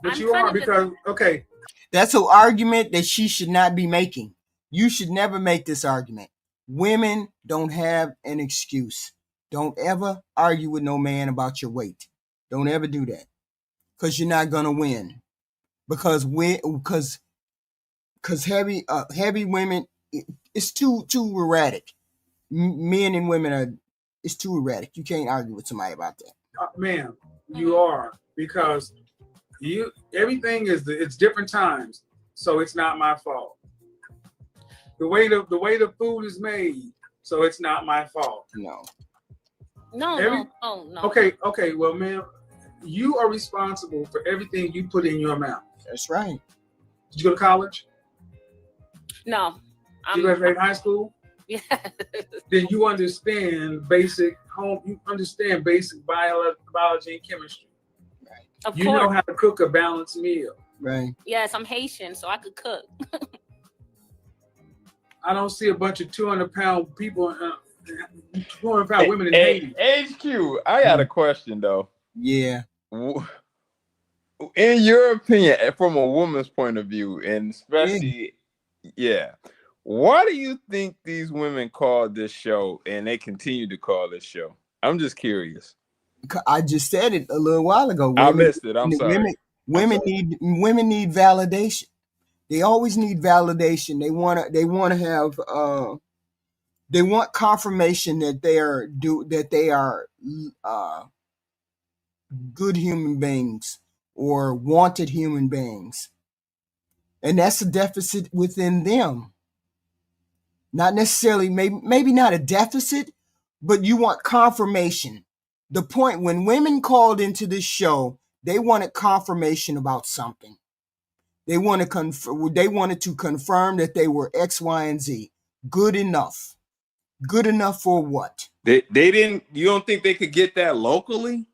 But I'm you are because okay. That's an argument that she should not be making. You should never make this argument. Women don't have an excuse. Don't ever argue with no man about your weight. Don't ever do that. Because you're not gonna win. Because heavy women, it's too erratic. Men and women it's too erratic. You can't argue with somebody about that. Ma'am, you are, because everything it's different times, so it's not my fault. The way the food is made, so it's not my fault. No. Okay, well, ma'am, you are responsible for everything you put in your mouth. That's right. Did you go to college? No. Did you graduate high school? Yeah. Then you understand basic biology and chemistry. Right. Of you course. know how to cook a balanced meal. Right. Yes, I'm Haitian, so I could cook. I don't see a bunch of 200-pound people, 200-pound women in Haiti. HQ, I got a question though. Yeah. In your opinion, from a woman's point of view, and especially, why do you think these women call this show and they continue to call this show? I'm just curious. I just said it a little while ago. I missed it. I'm sorry. Women need validation. They always need validation. They want to have they want confirmation that they are good human beings or wanted human beings. And that's a deficit within them. Not necessarily, maybe not a deficit, but you want confirmation. The point when women called into this show, they wanted confirmation about something. They wanted to confirm that they were X, Y, and Z. Good enough. Good enough for what? They didn't. You don't think they could get that locally?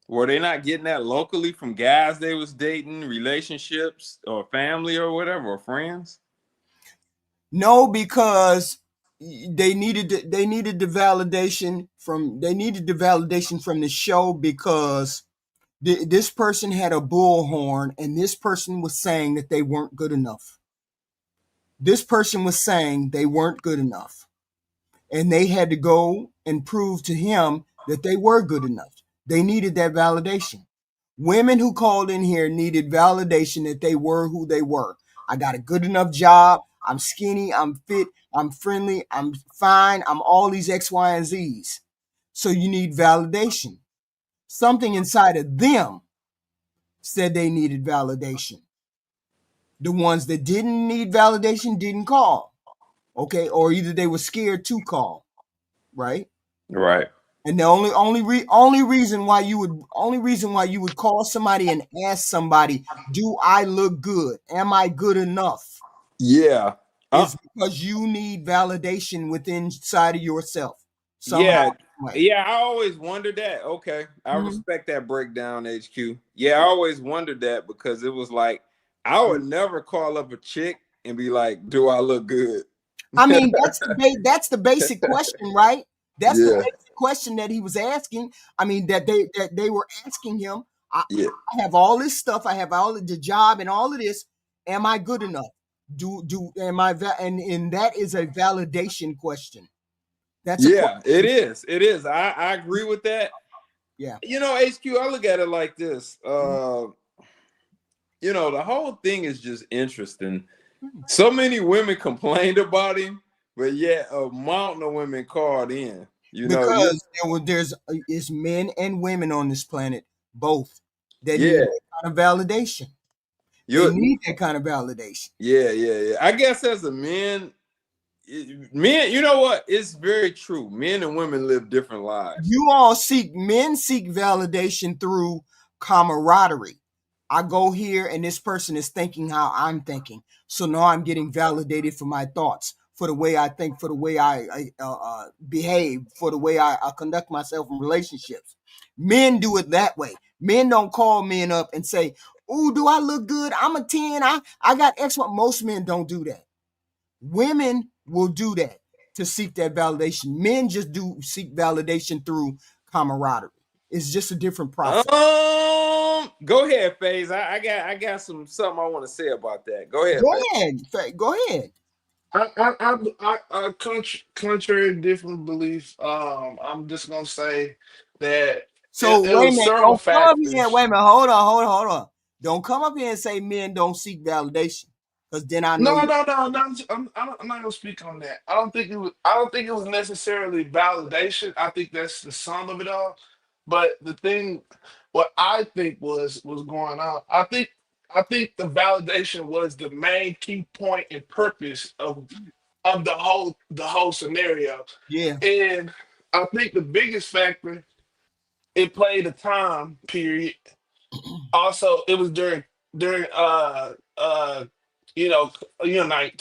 Were they not getting that locally from guys they was dating, relationships, or family, or whatever, or friends? No, because they needed the validation from the show, because this person had a bullhorn and this person was saying that they weren't good enough. This person was saying they weren't good enough. And they had to go and prove to him that they were good enough. They needed that validation. Women who called in here needed validation that they were who they were. I got a good enough job. I'm skinny. I'm fit. I'm friendly. I'm fine. I'm all these X, Y, and Z's. So you need validation. Something inside of them said they needed validation. The ones that didn't need validation didn't call. Okay, or either they were scared to call, right? Right. And the only reason why you would call somebody and ask somebody, "Do I look good? Am I good enough?" Yeah, is because you need validation within inside of yourself. Somehow. Yeah. I always wondered that. Okay, I respect that breakdown, HQ. Yeah, I always wondered that, because it was like I would never call up a chick and be like, "Do I look good?" I mean, that's the basic question, right? That's the basic question that he was asking. I mean, that they were asking him. I have all this stuff. I have all of the job and all of this. Am I good enough? And that is a validation question. It is. I agree with that. Yeah. You know, HQ, I look at it like this. You know, the whole thing is just interesting. So many women complained about him, but yet a mountain of women called in. You know, Because there's it's men and women on this planet, both, that yeah, need that kind of validation. They you need that kind of validation. yeah. I guess as a man, men, you know what? It's very true. Men and women live different lives. Men seek validation through camaraderie. I go here and this person is thinking how I'm thinking. So now I'm getting validated for my thoughts, for the way I think, for the way I behave, for the way I conduct myself in relationships. Men do it that way. Men don't call men up and say, "Oh, do I look good? I'm a 10. I got X." Most men don't do that. Women will do that to seek that validation. Men just do seek validation through camaraderie. It's just a different process. Go ahead, FaZe. I got something I want to say about that. Go ahead, Go FaZe. ahead. Go ahead. Contrary to different belief, I'm just gonna say that So it wait a was minute. several Don't come up here. factors. Wait a minute. Hold on. Don't come up here and say men don't seek validation. Because then I know No, you. no, no, no. I'm not gonna speak on that. I don't think it was. I don't think it was necessarily validation. I think that's the sum of it all. But the thing, what I think was going on. I think the validation was the main key point and purpose of the whole scenario. Yeah. And I think the biggest factor, it played a time period. Also, it was during you know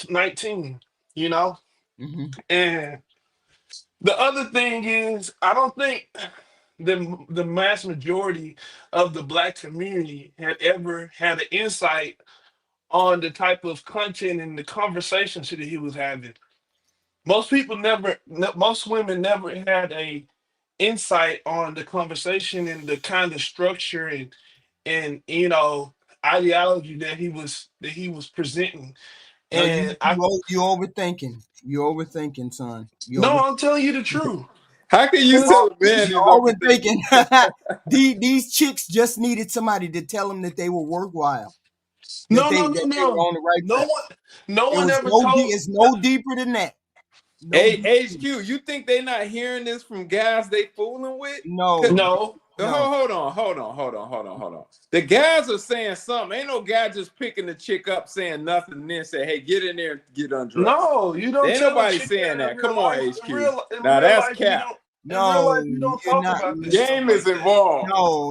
19, you know. Mm-hmm. And the other thing is, I don't think the mass majority of the black community had ever had an insight on the type of content and the conversations that he was having. Most people never, most women never had a insight on the conversation and the kind of structure and ideology that he was presenting. No, And I you overthinking. You overthinking, son. You over no, I'm telling you the truth. How can you Cause tell a man you he's overthinking? overthinking. These chicks just needed somebody to tell them that they were worthwhile. That no, no, no, they were no. on the right No track. one, no It one was ever told. it's no deeper than that. No Hey, deeper. HQ, you think they not hearing this from guys they fooling with? No, No, no. Hold on. The guys are saying something. Ain't no guy just picking the chick up saying nothing and then say, hey, get in there and get undressed. no. You There don't ain't tell a nobody chick saying that in that. real Come on, life. HQ. In Now real that's life, you cap. don't. In real No, life, you don't you're talk not. about this stuff Game is like that. involved.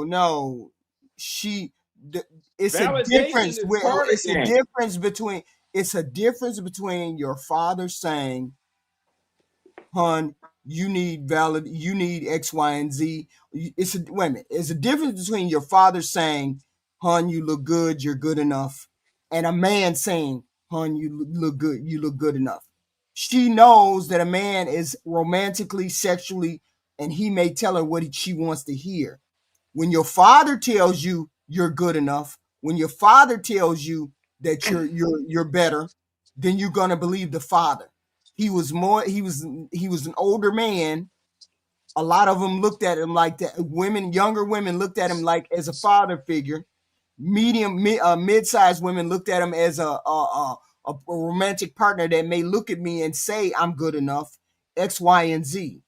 No. She. It's a Validation difference. is part of the game. It's a difference between your father saying, "Hun, you need X, Y, and Z." Wait a minute. It's a difference between your father saying, "Hun, you look good. You're good enough," and a man saying, "Hun, you look good. You look good enough." She knows that a man is romantically, sexually, and he may tell her what she wants to hear. When your father tells you you're good enough, when your father tells you that you're better, then you're gonna believe the father. He was an older man. A lot of them looked at him like that. Younger women looked at him like as a father figure. Mid-sized women looked at him as a romantic partner that may look at me and say I'm good enough. X, Y, and Z.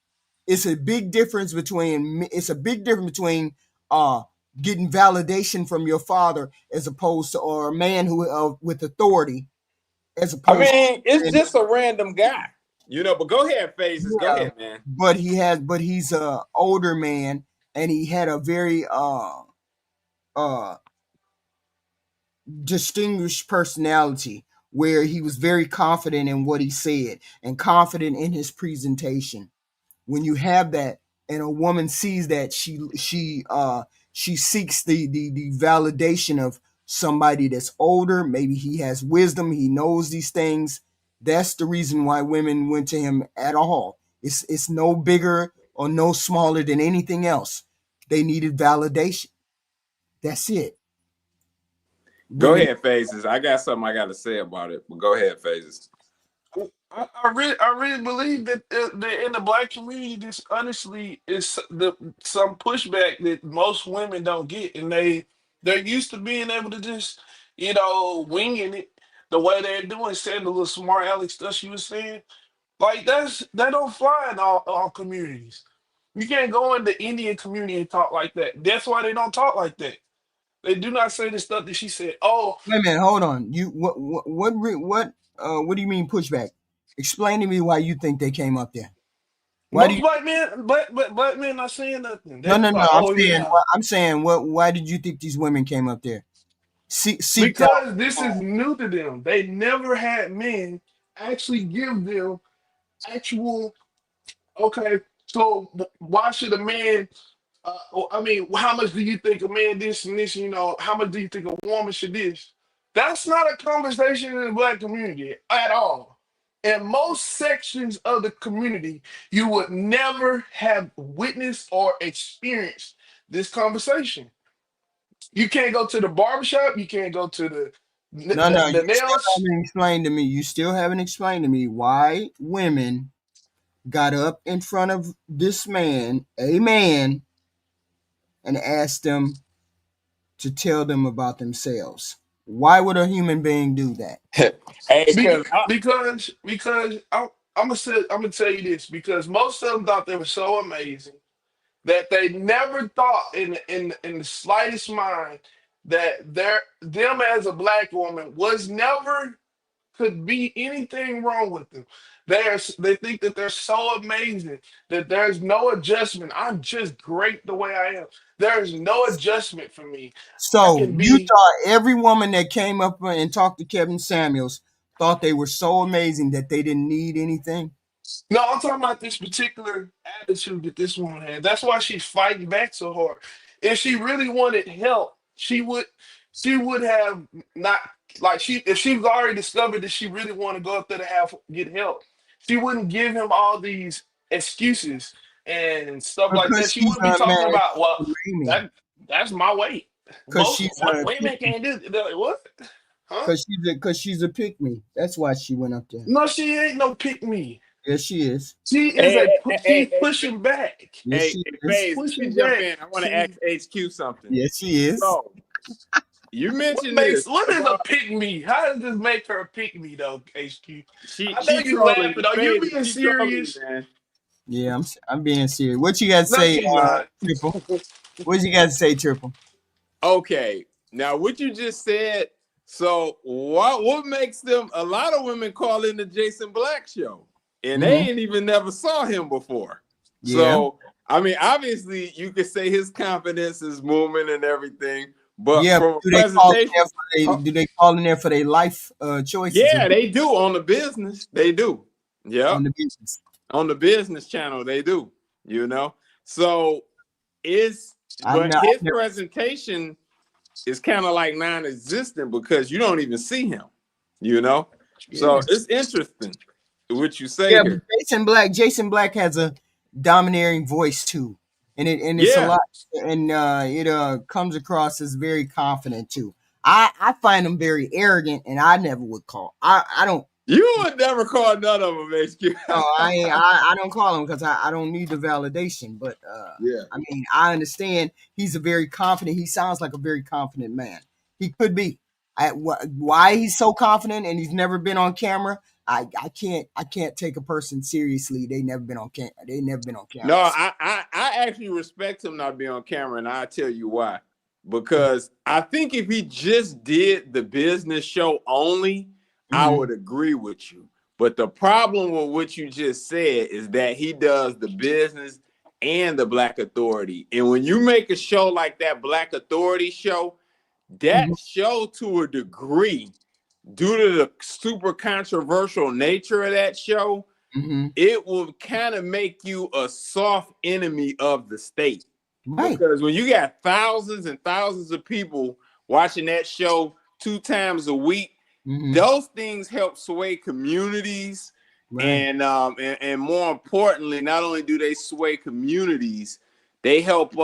It's a big difference between uh getting validation from your father as opposed to or a man who with authority as I opposed mean, it's to just a random guy. But go ahead, Phases. Go yeah, ahead, man. but he's a older man and he had a very uh distinguished personality where he was very confident in what he said and confident in his presentation. When you have that and a woman sees that, she seeks the validation of somebody that's older. Maybe he has wisdom, he knows these things. That's the reason why women went to him at all. It's no bigger or no smaller than anything else. They needed validation. That's it. Go Women. ahead, Phases. I got something I got to say about it, but go ahead, Phases. I really believe that, that in the black community, this honestly is some pushback that most women don't get, and they're used to being able to just winging it the way they're doing, saying the little smart aleck stuff she was saying. Like that don't fly in all communities. You can't go in the Indian community and talk like that. That's why they don't talk like that. They do not say the stuff that she said. Oh, Wait a minute, hold on. You what do you mean pushback? Explain to me why you think they came up there. Why do most you? black men, black men not saying nothing. They No, no, just no. like, oh yeah. I'm saying what? Why did you think these women came up there? Seeked out. Because this is new to them. They never had men actually give them actual, okay, so why should a man, I mean, how much do you think a man this and this, how much do you think a woman should this? That's not a conversation in the black community at all. In most sections of the community, you would never have witnessed or experienced this conversation. You can't go to the barbershop. You can't go to No, no. You the still nails. haven't explained to me. You still haven't explained to me why women got up in front of this man, a man, and asked them to tell them about themselves. Why would a human being do that? Hey, Be- because because I'm gonna tell you this, because most of them thought they were so amazing that they never thought in the slightest mind that them as a black woman was never could be anything wrong with them. They think that they're so amazing that there's no adjustment. I'm just great the way I am. There's no adjustment for me. I So can you be. thought every woman that came up and talked to Kevin Samuels thought they were so amazing that they didn't need anything? No, I'm talking about this particular attitude that this woman had. That's why she's fighting back so hard. If she really wanted help, she would have not, like, if she's already discovered that she really want to go up there to get help, she wouldn't give him all these excuses and stuff like that. Because She she's wouldn't be talking married about, well, to Mamie. that's my weight. Because Most she's what a women can't do. They're like, what? Huh? because she's a pick me. That's why she went up there. No, she ain't no pick me. Yes, she is. She's pushing back. Yes, she is. Faze, let me Pushing jump back. in. I want to ask See, HQ something. Yes, she is. So you mentioned this. what is a Well, pick me? How does this make her a pick me though, HQ? I know she you trolling laughing. you, Are you Faze. being She trolling you, serious? man. Yeah, I'm being serious. What you got to No, say, she's not. Triple? What you got to say, Triple? Okay, now what you just said. So what makes them? A lot of women call in the Jason Black show, and they Mm-hmm. ain't even never saw him before. Yeah. So I mean, obviously, you could say his confidence is moving and everything, but Yeah, but from a presentation, do they call in there for their life choices yeah, they do on the business. They do. on Yep, the business? on the business channel, they do. You know, so it's I'm but not. his presentation is kind of like non-existent because you don't even see him, you know. Yeah. So it's interesting what you say Yeah, but here. Jason Black has a domineering voice too, and it's a Yeah, lot, and it comes across as very confident too. I find him very arrogant, and I never would call. I don't. you would never call none of them HQ. No, I don't call him because I don't need the validation. But Yeah, I mean, I understand he's a very confident. He sounds like a very confident man. He could be. Why he's so confident and he's never been on camera? I can't take a person seriously. They never been on camera. They never been on no, camera. I actually respect him not being on camera, and I'll tell you why. Because I think if he just did the business show only, I Mm-hmm. would agree with you. But the problem with what you just said is that he does the business and the Black Authority. And when you make a show like that Black Authority show, Mm-hmm. that show to a degree, due to the super controversial nature of that show, Mm-hmm. it will kind of make you a soft enemy of the state. Right. Because when you got thousands and thousands of people watching that show 2 times a week, Mm-hmm. those things help sway communities. Right. And more importantly, not only do they sway communities, they help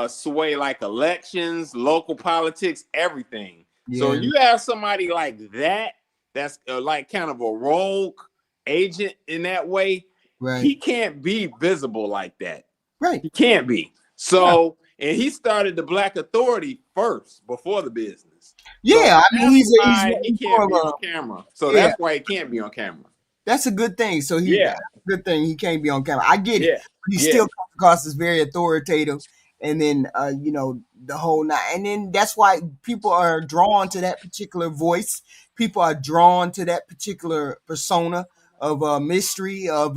sway like elections, local politics, everything. So Yeah. you have somebody like that, that's like kind of a rogue, agent in that way, Right. he can't be visible like that. Right. He can't be. So, and he started the Black Authority first before the business. Yeah, So I mean, that's he's why he more can't of be a, on camera. So yeah. that's why he can't be on camera. That's a good thing. So Yeah. good thing he can't be on camera. I get it. Yeah. But he Yeah. still comes across as very authoritative. And then, the whole night. And then that's why people are drawn to that particular voice. People are drawn to that particular persona of mystery, of,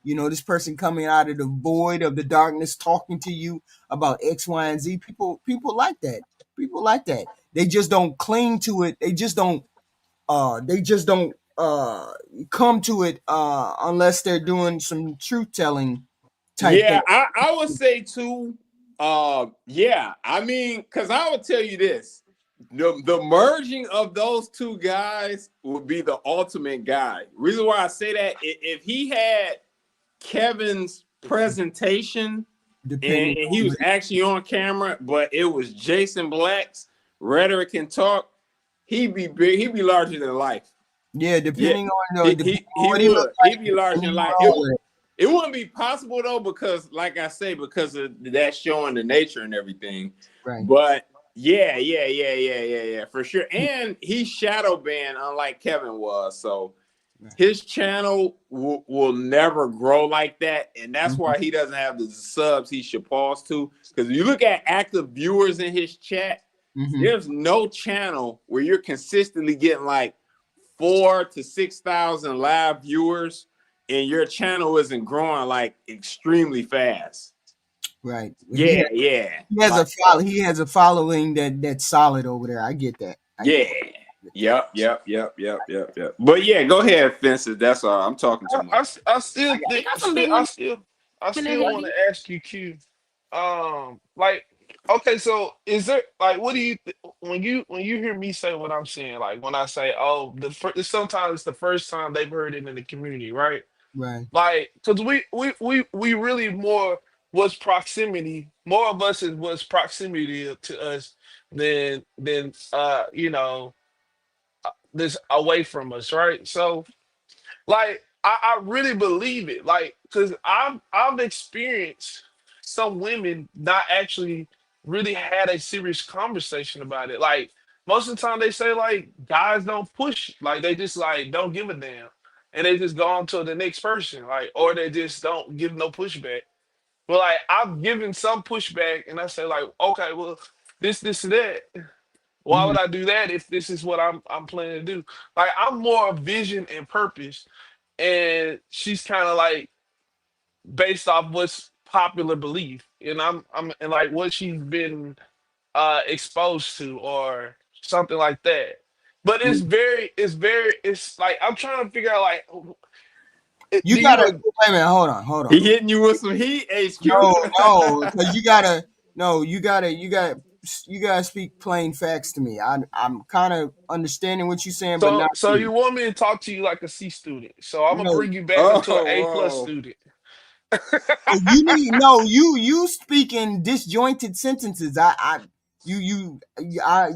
this person coming out of the void of the darkness, talking to you about X, Y, and Z. People like that. People like that. They just don't cling to it. They just don't come to it unless they're doing some truth telling type Yeah, thing. I would say too. Yeah, I mean, because I would tell you this: the merging of those two guys would be the ultimate guy. Reason why I say that, if he had Kevin's presentation Depending and he on was actually on camera, but it was Jason Black's rhetoric and talk, he'd be big. He'd be larger than life. yeah, Yeah, depending on he what he looks would. He'd be like, larger he than life. roll with it. It wouldn't be possible though, because like I say, because of that showing the nature and everything. Right. But yeah, for sure. And he's shadow banned, unlike Kevin was. So his channel will never grow like that. And that's why he doesn't have the subs he should pause to. Because if you look at active viewers in his chat, there's no channel where you're consistently getting like 4,000 to 6,000 live viewers and your channel isn't growing like extremely fast. Right. Yeah. He has a following that's solid over there. I get that. Yep. But yeah, go ahead, Fences. That's all. I'm talking too much. I still I think got some big ones I in the still want heavy. to ask you, Q. Like, okay, so is there like, what do you when you hear me say what I'm saying? Like when I say, oh, sometimes it's the first time they've heard it in the community, right? Right. Like, because we really more was proximity. More of us was proximity to us than this away from us, right? So like I really believe it. Like, because I've experienced some women not actually really had a serious conversation about it. Like most of the time they say like guys don't push, like they just like don't give a damn. And they just go on to the next person, like, or they just don't give no pushback. But like I've given some pushback and I say, like, okay, well, this, and that. Why would I do that if this is what I'm planning to do? Like I'm more of vision and purpose, and she's kind of like based off what's popular belief, and I'm and like what she's been exposed to or something like that. But it's like I'm trying to figure out like You do gotta you wait a minute. Hold on. He hitting you with some heat, HQ. No, because you gotta speak plain facts to me. I'm kind of understanding what you're saying, but not so fully. you want me to talk to you like a C student? So I'm gonna No, bring you back into an A+ Oh, student. you need no you speak in disjointed sentences. You I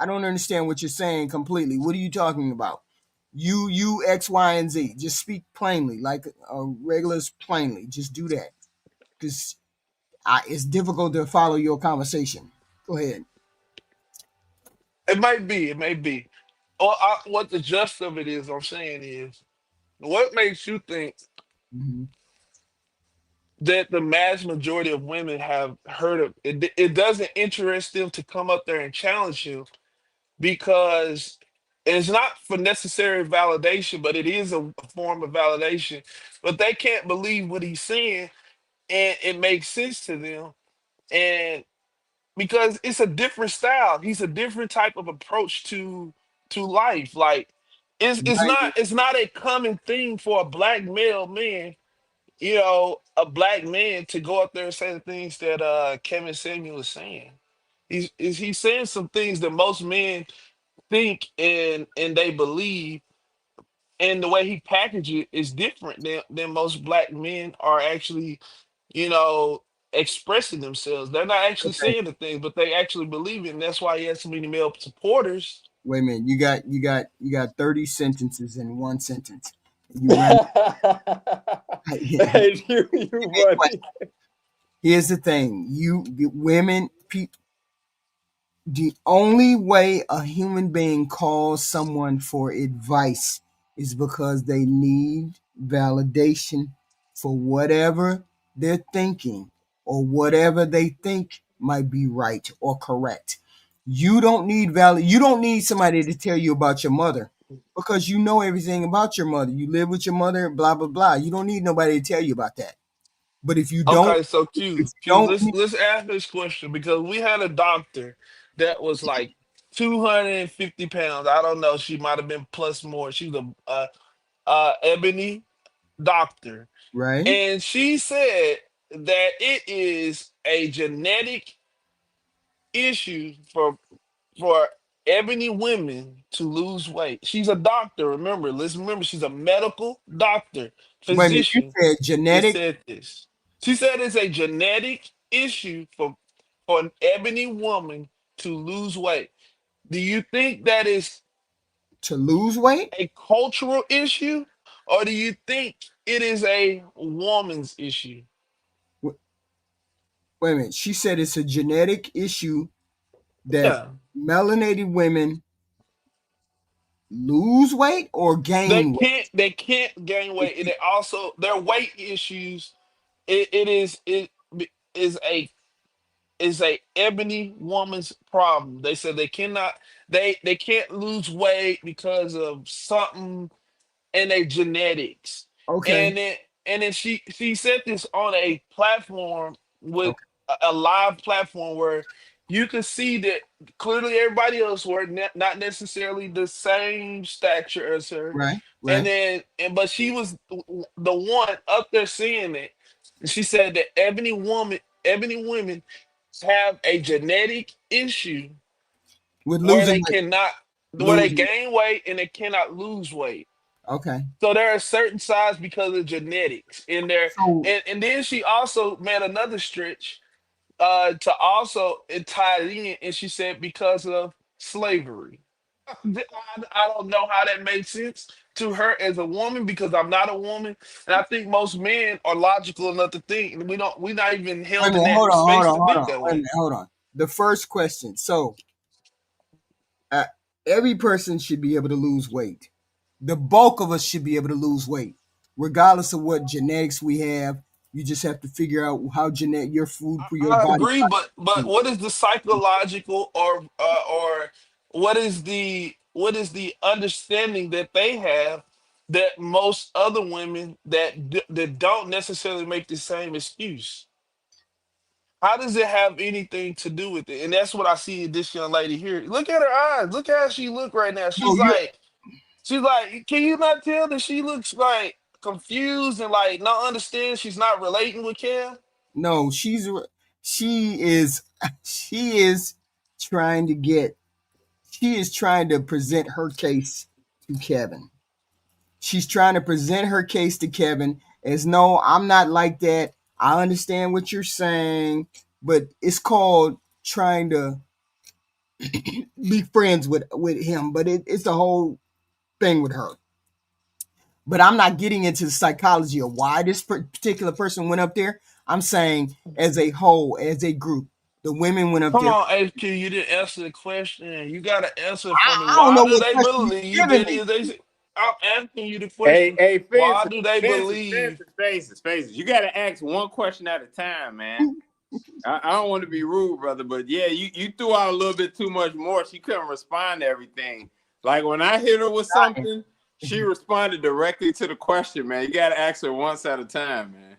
don't understand what you're saying completely. What are you talking about? You X Y and Z. Just speak plainly, like regulars plainly. Just do that because it's difficult to follow your conversation. Go ahead. It may be. What the gist of it is, I'm saying is, what makes you think Mm-hmm. that the mass majority of women have heard of it? It doesn't interest them to come up there and challenge you because it's not for necessary validation, but it is a form of validation. But they can't believe what he's saying, and it makes sense to them. And because it's a different style. He's a different type of approach to life. Like Right. it's not a common thing for a black male man, a black man to go up there and say the things that Kevin Samuel is saying. He's saying some things that most men think and they believe, and the way he packages it is different than most black men are actually, you know, expressing themselves. They're not actually Okay. saying the things, but they actually believe it. And that's why he has so many male supporters. Wait a minute. You got 30 sentences in one sentence. You run. Hey, you funny. Here's the thing: women, the only way a human being calls someone for advice is because they need validation for whatever they're thinking or whatever they think might be right or correct. You don't need you don't need somebody to tell you about your mother because you know everything about your mother. You live with your mother, blah blah blah. You don't need nobody to tell you about that. But Okay, so if Q, you Q, don't let's ask this question because we had a doctor that was like 250 pounds. I don't know. She might have been plus more. She's a ebony doctor, right? and she said that it is a genetic issue for ebony women to lose weight. She's a doctor. Remember, let's remember she's a medical doctor, Wait a minute, you physician said that genetic said this. She said it's a genetic issue for an ebony woman to lose weight. Do you think that is to lose weight? a cultural issue, or do you think it is a woman's issue? Wait a minute. She said it's a genetic issue that Yeah, melanated women lose weight or gain weight. they can't gain weight, and they also their weight issues. It is a ebony woman's problem. They said they can't lose weight because of something in their genetics. Okay. And then she said this on a platform with Okay. a live platform where you could see that clearly everybody else were not necessarily the same stature as her. Right. And Right. then but she was the one up there seeing it. And she said that ebony women have a genetic issue With where losing they weight. cannot where they Losing. gain weight and they cannot lose weight. Okay. So there are certain sides because of genetics in there. So And then she also made another stretch to also tie it in, and she said because of slavery. I don't know how that made sense to her as a woman because I'm not a woman, and I think most men are logical enough to think, and we're not even wait a held in minute. that Hold on. Hold space on. to Hold think on. that Wait a way. minute. Hold on. The first question. So uh, every person should be able to lose weight. The bulk of us should be able to lose weight, regardless of what genetics we have. You just have to figure out how genetic your food, your I body. agree, but what is the psychological or what is the understanding that they have that most other women that don't necessarily make the same excuse? How does it have anything to do with it? And that's what I see in this young lady here. Look at her eyes. Look how she look right now. No, you She's like, can you not tell that she looks like confused and like not understand? She's not relating with Cam. no. She is she is trying to get she is trying to present her case to Kevin. She's trying to present her case to Kevin as no, I'm not like that. I understand what you're saying, but it's called trying to be friends with him. But it's a whole thing with her. But I'm not getting into the psychology of why this particular person went up there. I'm saying as a whole, as a group, the women went up Come there. on, HQ, you didn't answer the question. You gotta answer for me. I don't Why know do what they question believe you're giving that me. is they? I'm asking you the Hey, question. hey, Why fences, do they fences, believe? fences, faces, faces. You got to ask one question at a time, man. I don't want to be rude, brother, but yeah, you threw out a little bit too much more. She couldn't respond to everything. Like when I hit her with something, she responded directly to the question, man. You got to ask her once at a time, man.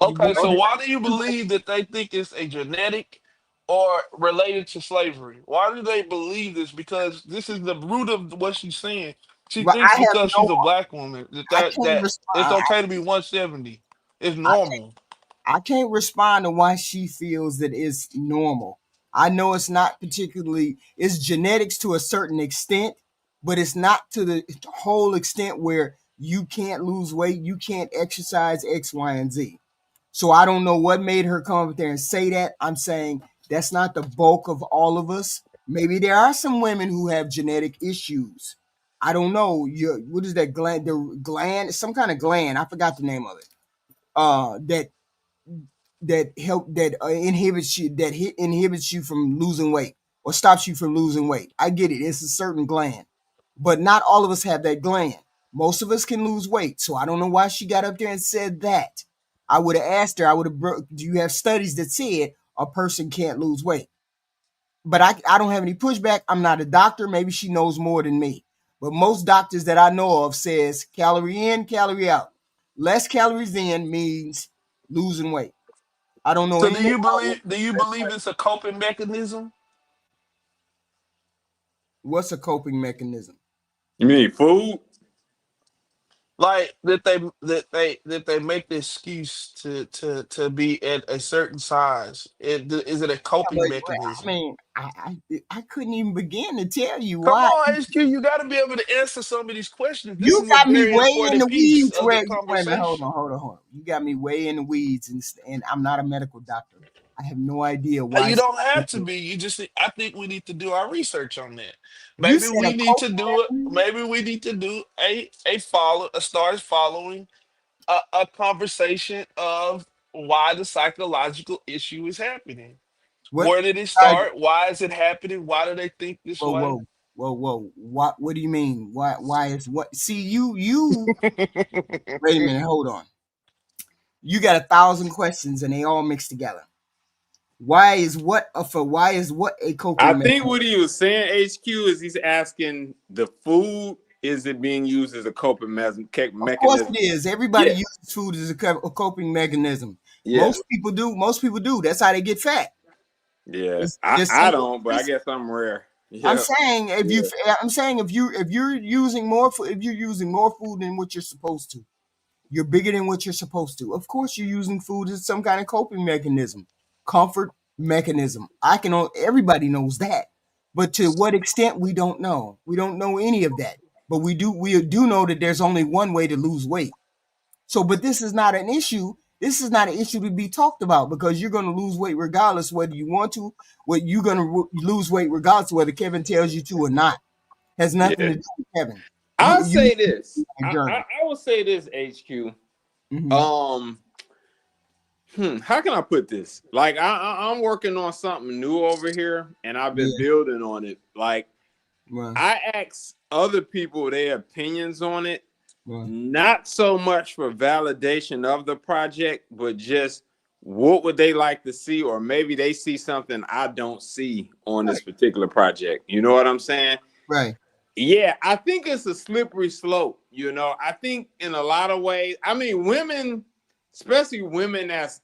Okay, What so did why do you believe that they think it's a genetic or related to slavery? Why do they believe this? Because this is the root of what she's saying. She Well, thinks because she's a black woman I can't that it's respond. okay to be 170. It's I normal. I can't respond to why she feels that it's normal. I know it's not particularly, it's genetics to a certain extent, but it's not to the whole extent where you can't lose weight, you can't exercise X, Y, and Z. So I don't know what made her come up there and say that. I'm saying that's not the bulk of all of us. Maybe there are some women who have genetic issues, I don't know. What is that gland? The gland, some kind of gland. I forgot the name of it. That inhibits you from losing weight or stops you from losing weight. I get it. It's a certain gland, but not all of us have that gland. Most of us can lose weight. So I don't know why she got up there and said that. I would have asked her. Do you have studies that said a person can't lose weight? But I don't have any pushback. I'm not a doctor. Maybe she knows more than me. But most doctors that I know of says calorie in, calorie out. Less calories in means losing weight. I don't know So do anything you about believe it's a coping mechanism? what's a coping mechanism. You mean food? Like that they make the excuse to be at a certain size. Is it a coping I mechanism? mean, I couldn't even begin to tell you Come why. on, HQ, you got to be able to answer some of these questions. This You is a got me very way in the important piece weeds. of the Wait a minute, hold conversation. on, hold on, hold on. You got me way in the weeds, and I'm not a medical doctor. I have no idea why. You don't have to be. You just. I think we need to do our research on that. You Maybe said we a need to coping do it. mechanism. Maybe we need to do a start following a conversation of why the psychological issue is happening. What? Where did it start? Why is it happening? Why do they think this Whoa, way? whoa, whoa, whoa. What do you mean? Why is what? See, you. Wait a minute, hold on. You got 1,000 questions, and they all mixed together. Why is what a I coping think mechanism? what he was saying, HQ, is he's asking the food, is it being used as a coping Of course mechanism? it is. Everybody Yeah, uses food as a coping mechanism. yeah, Most people do. Most people do. That's how they get fat. yeah. It's I, just I simple. don't, but I guess I'm rare. I'm Yeah, saying if you, yeah, I'm saying if you're using more if you're using more food than what you're supposed to, you're bigger than what you're supposed to. Of course, you're using food as some kind of coping mechanism, comfort mechanism. Everybody knows that, but to what extent we don't know. We don't know any of that, but we do know that there's only one way to lose weight. So, but this is not an issue. This is not an issue to be talked about because you're going to lose weight regardless whether you want to. What you're going to lose weight regardless whether Kevin tells you to or not. Has nothing yeah. to do with Kevin. I'll You say this. a journey. I will say this, HQ. Mm-hmm. Um, how can I put this? Like I'm working on something new over here, and I've been Yeah. building on it. Like Right. I ask other people their opinions on it, Right. not so much for validation of the project, but just what would they like to see, or maybe they see something I don't see on this Right. particular project. You know what I'm saying? Right. Yeah, I think it's a slippery slope. I think in a lot of ways, I mean, women, especially women that's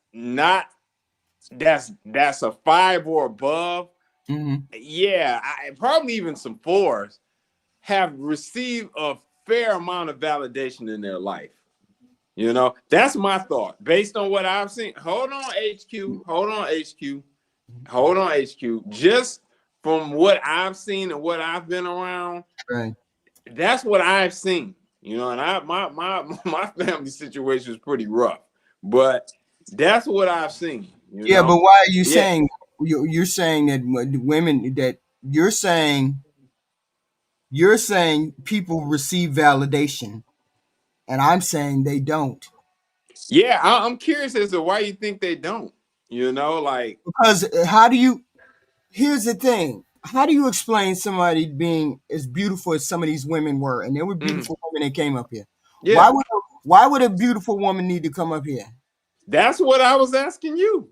a 5 or above, Mm-hmm. yeah, probably even some 4s, have received a fair amount of validation in their life. That's my thought based on what I've seen. Hold on, HQ. Hold on, HQ. Hold on, HQ. Just from what I've seen and what I've been around, Right. that's what I've seen. And my family situation is pretty rough, but that's what I've seen. Yeah, but why are you Yeah. saying you're saying that women that you're saying people receive validation, and I'm saying they don't Yeah, I'm curious as to why you think they don't. Like, because how do you? Here's the thing. How do you explain somebody being as beautiful as some of these women were, and they were mhm. beautiful women that came up here? Yeah, Why would a beautiful woman need to come up here? that's what I was asking you.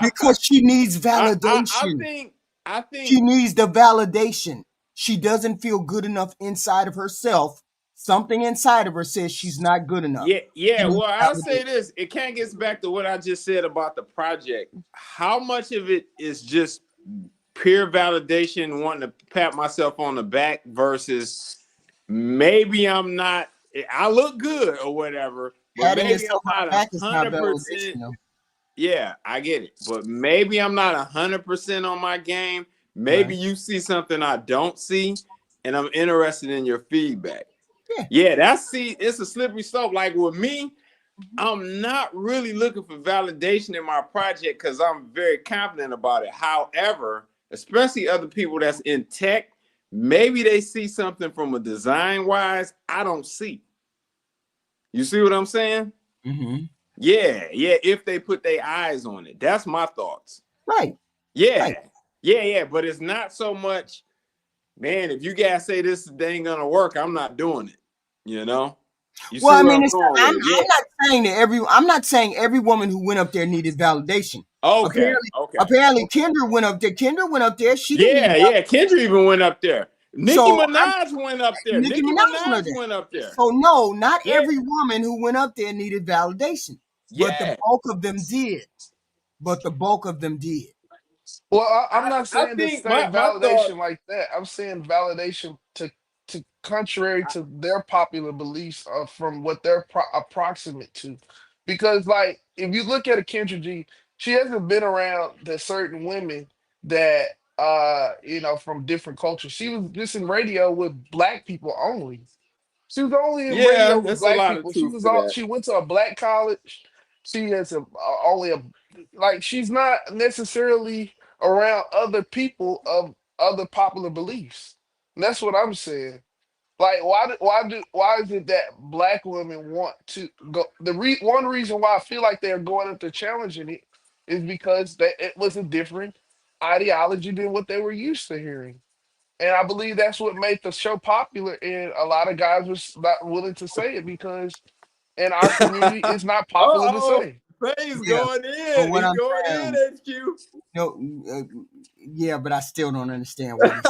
Because she needs I validation. think I She think needs the validation. She doesn't feel good enough inside of herself. Something inside of her says she's not good enough. yeah. She needs Well, I'll validation. say this: it kind of gets back to what I just said about the project. How much of it is just pure validation, wanting to pat myself on the back, versus maybe I'm not. I look good or whatever, but Patting maybe yourself I'm on not the back is not 100%. validation, though. Yeah, I get it. But maybe I'm not 100% on my game. Right? Maybe you see something I don't see, and I'm interested in your feedback. Yeah. Yeah, it's a slippery slope. Like with me, I'm not really looking for validation in my project because I'm very confident about it. However, especially other people that's in tech, maybe they see something from a design wise I don't see. You see what I'm saying? Mm-hmm. Yeah, if they put their eyes on it. That's my thoughts. Right. Yeah. Right. Yeah, but it's not so much, man, if you guys say this ain't gonna work, I'm not doing it. You know? You Well, see I what mean, I'm going I'm with? Yeah. not saying that I'm not saying every woman who went up there needed validation. Okay. Apparently, Kendra went up there. She didn't need Yeah. validation. Kendra even went up there. Nicki So Minaj went up there. Nicki Nicki Minaj went up Minaj there. went up there. So no, not Yeah. every woman who went up there needed validation, but the Yeah. bulk of them did. Well, I'm not I saying the think same my thought. validation like that. I'm saying validation to contrary to their popular beliefs from what they're approximate to. Because like if you look at a Kendra G, she hasn't been around the certain women that from different cultures. She was just in radio with black people only. She was only in Yeah, radio with there's a black lot of people. She truth was to all. that. She went to a black college. She has only a like. She's not necessarily around other people of other popular beliefs. And that's what I'm saying. Like, why is it that black women want to go? One reason why I feel like they're going up to challenging it is because it was a different ideology than what they were used to hearing. And I believe that's what made the show popular. And a lot of guys was not willing to say it because in our community, it's not popular to Uh-oh. say. Faye's Yeah, going but in. what He I'm going in, saying, HQ. no, yeah, but I still don't understand what he's.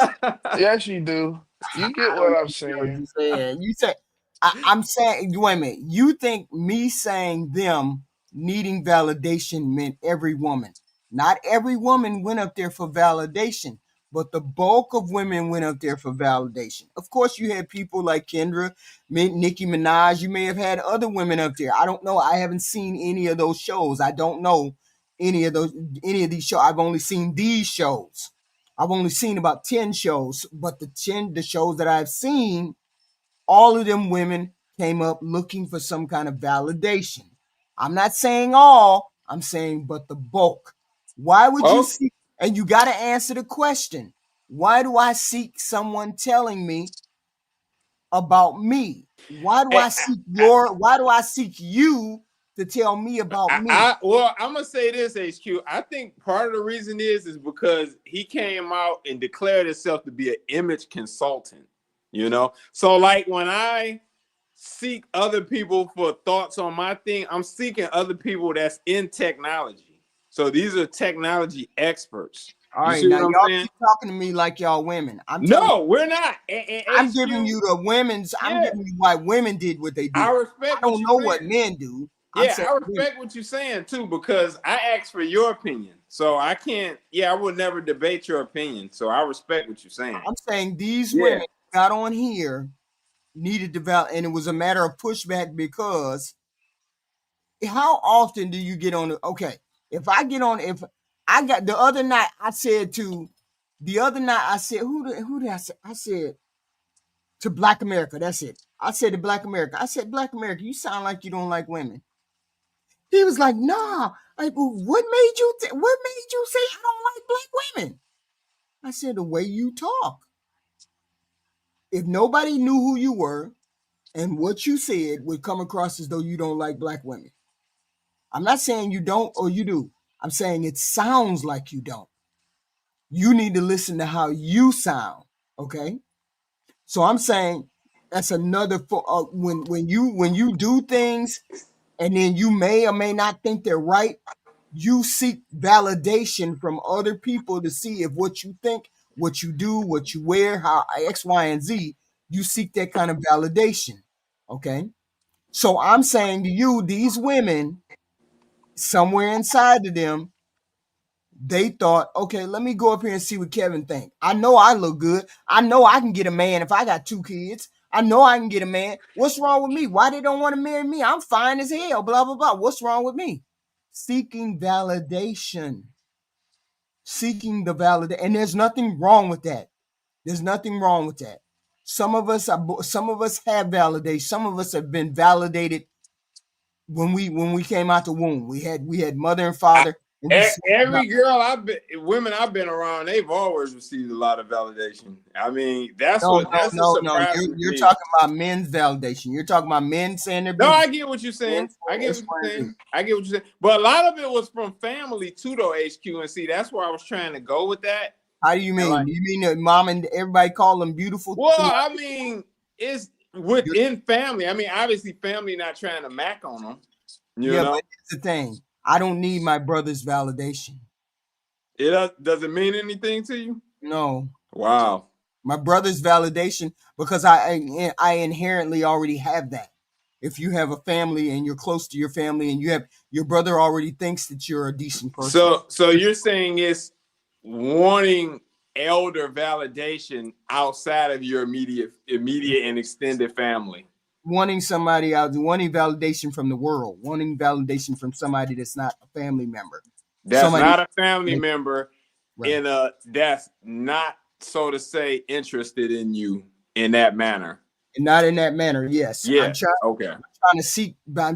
Yes, you do. You get I what don't I'm understand what saying. you're saying. You say I'm saying. Wait a minute. You think me saying them needing validation meant every woman? Not every woman went up there for validation, but the bulk of women went up there for validation. Of course, you had people like Kendra, Nicki Minaj. You may have had other women up there. I don't know. I haven't seen any of those shows. I don't know any of these shows. I've only seen these shows. I've only seen about 10 shows, but the shows that I've seen, all of them women came up looking for some kind of validation. I'm not saying all, I'm saying but the bulk. Why would you Oh, seek, and you got to answer the question, why do I seek someone telling me about me? Why do I seek you to tell me about me? well, I'm gonna say this, HQ. I think part of the reason is because he came out and declared himself to be an image consultant. You know, so like when I seek other people for thoughts on my thing, I'm seeking other people that's in technology. So these are technology experts. All You right, see now what I'm y'all saying? keep talking to me like y'all women. I'm telling No, we're not. And I'm giving HQ, you the women's. I'm yeah, giving you why women did what they I did. respect I what don't you're know what saying. men do. I'm Yeah, saying I women. respect what you're saying too, because I asked for your opinion. So I can't, I would never debate your opinion. So I respect what you're saying. I'm saying these Yeah. women got on here, needed to develop, and it was a matter of pushback because how often do you get on the okay? If I got the other night I said to who did I say? I said to Black America. That's it. I said to Black America. I said, Black America, you sound like you don't like women. He was like, nah. Like, well, what made you say I don't like black women? I said, the way you talk. If nobody knew who you were and what you said would come across as though you don't like black women. I'm not saying you don't or you do. I'm saying it sounds like you don't. You need to listen to how you sound. Okay. So I'm saying that's another when you do things and then you may or may not think they're right, you seek validation from other people to see if what you think, what you do, what you wear, how X, Y, and Z, you seek that kind of validation. Okay. So I'm saying to you, these women, somewhere inside of them, they thought, okay, let me go up here and see what Kevin think. I know I look good. I know I can get a man if I got 2 kids. I know I can get a man. What's wrong with me? Why they don't want to marry me? I'm fine as hell, blah, blah, blah. What's wrong with me? Seeking validation. Seeking the validation. And there's nothing wrong with that. There's nothing wrong with that. Some of us have validation. Some of us have been validated when we came out the womb. We had mother and I, father. And you said Every girl women I've been around, they've always received a lot of validation. I mean, that's no, a no. surprise with You're me. talking about men's validation. You're talking about men saying they're No, beautiful. I get what you're saying. I get what you're saying. But a lot of it was from family too, though. HQ and see, that's where I was trying to go with that. How do you mean? Like, You mean that mom and everybody call them beautiful? well, I mean, it's within family. I mean, obviously, family not trying to mac on them. You know, but here's the thing. I don't need my brother's validation. it doesn't mean anything to you. No. Wow. My brother's validation, because I inherently already have that. If you have a family and you're close to your family and you have your brother already thinks that you're a decent person. So you're saying it's wanting elder validation outside of your immediate and extended family. Wanting somebody out, wanting validation from the world, wanting validation from somebody that's not a family member. That's not a family member, right. That's not, so to say, interested in you in that manner. Not in that manner, yes. Yeah. I'm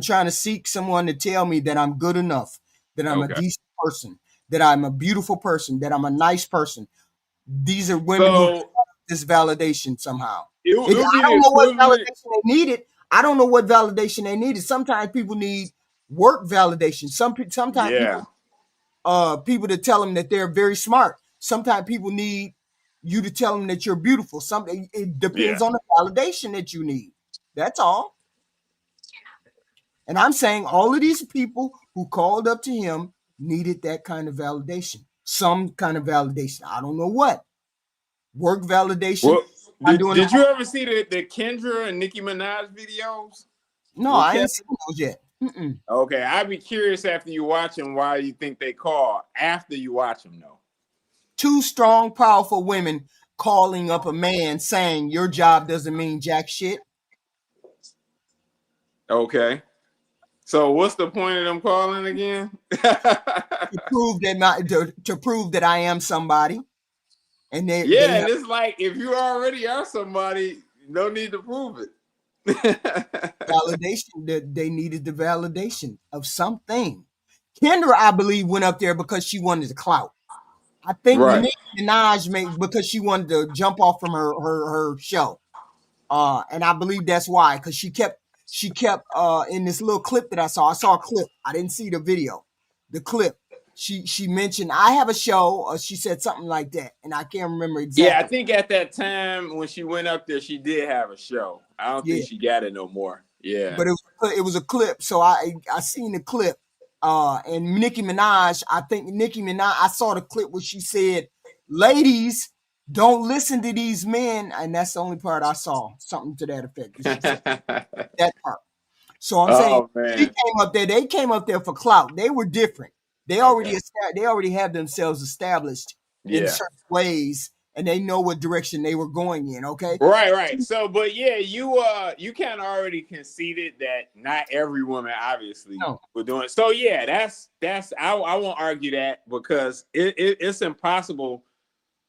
trying to seek someone to tell me that I'm good enough, that I'm a decent person, that I'm a beautiful person, that I'm a nice person. These are women who have this validation somehow. I don't know what validation they needed. I don't know what validation they needed. Sometimes people need work validation. Sometimes people to tell them that they're very smart. Sometimes people need you to tell them that you're beautiful. It depends on the validation that you need. That's all. And I'm saying all of these people who called up to him needed that kind of validation. Some kind of validation. I don't know what. Work validation. Well, did you ever see the Kendra and Nicki Minaj videos? No, I ain't seen those yet. Mm-mm. Okay, I'd be curious after you watch them why you think they call after you watch them, though. Two strong, powerful women calling up a man saying your job doesn't mean jack shit. Okay. So what's the point of them calling again? to prove that I am somebody. And and it's like if you already are somebody, no need to prove it. Validation, that they needed the validation of something. Kendra, I believe, went up there because she wanted the clout. I think Nicki Minaj because she wanted to jump off from her show. And I believe that's why, because she kept in this little clip that I saw a clip. I didn't see the video. The clip. She mentioned I have a show, or she said something like that, and I can't remember exactly. Yeah, I think at that time when she went up there, she did have a show. I don't think she got it no more. Yeah, but it was a clip, so I seen the clip. And Nicki Minaj, I saw the clip where she said, "Ladies, don't listen to these men," and that's the only part I saw. Something to that effect. That part. So I'm saying she came up there. They came up there for clout. They were different. They already have themselves established in certain ways, and they know what direction they were going in. Okay. Right. So, but yeah, you kind of already conceded that not every woman obviously were doing. So yeah, that's I won't argue that, because it's impossible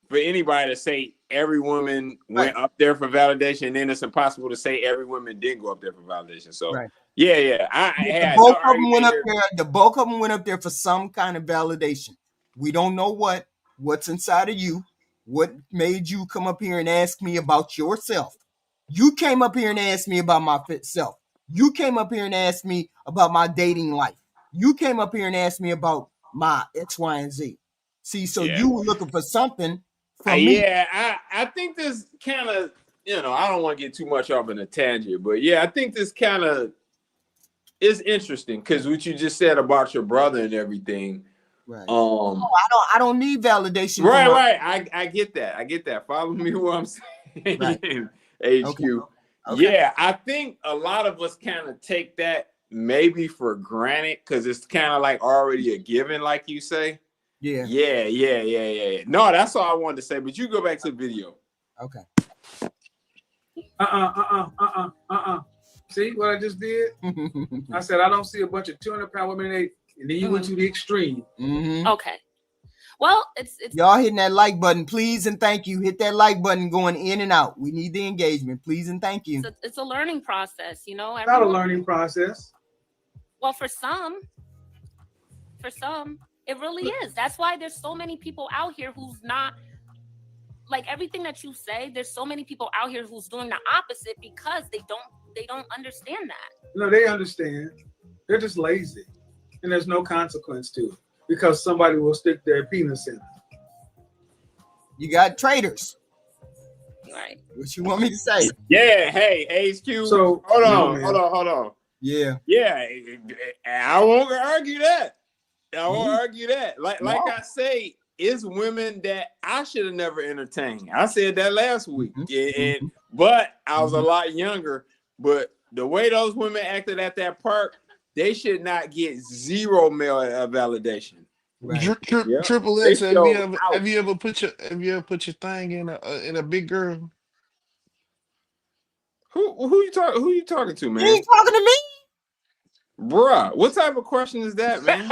for anybody to say every woman went up there for validation, and then it's impossible to say every woman didn't go up there for validation. So yeah, the bulk of them went up there. The bulk of them went up there for some kind of validation. We don't know what's inside of you. What made you come up here and ask me about yourself? You came up here and asked me about my fit self. You came up here and asked me about my dating life. You came up here and asked me about my X, Y, and Z. See, so you were looking for something from me. Yeah, I think this kind of, I don't want to get too much off in a tangent, but yeah, I think this kind of is interesting, because what you just said about your brother and everything. Right. I don't need validation. Right. I get that. Follow me what I'm saying. Right. HQ. Okay. Yeah, I think a lot of us kind of take that maybe for granted, because it's kind of like already a given, like you say. Yeah. No, that's all I wanted to say. But you go back to the video. Okay. See what I just did? I said I don't see a bunch of 200-pound women, and then you went to the extreme. Mm-hmm. Okay. Well, it's y'all hitting that like button, please and thank you. Hit that like button, going in and out. We need the engagement, please and thank you. It's a learning process, It's not a learning process. Well, for some, It really is. That's why there's so many people out here who's not like everything that you say. There's so many people out here who's doing the opposite because they don't understand that. No, they understand. They're just lazy, and there's no consequence to it because somebody will stick their penis in it. You got traitors. Right. What you want me to say? Yeah, hey, HQ. So hold man. on. Yeah. Yeah, I won't argue that. Like I say, it's women that I should have never entertained. I said that last week, but I was a lot younger. But the way those women acted at that park, they should not get zero male validation. Right. Triple X, have you ever put your thing in a big girl? Who you talking to, man? You ain't talking to me, Bruh, what type of question is that, man?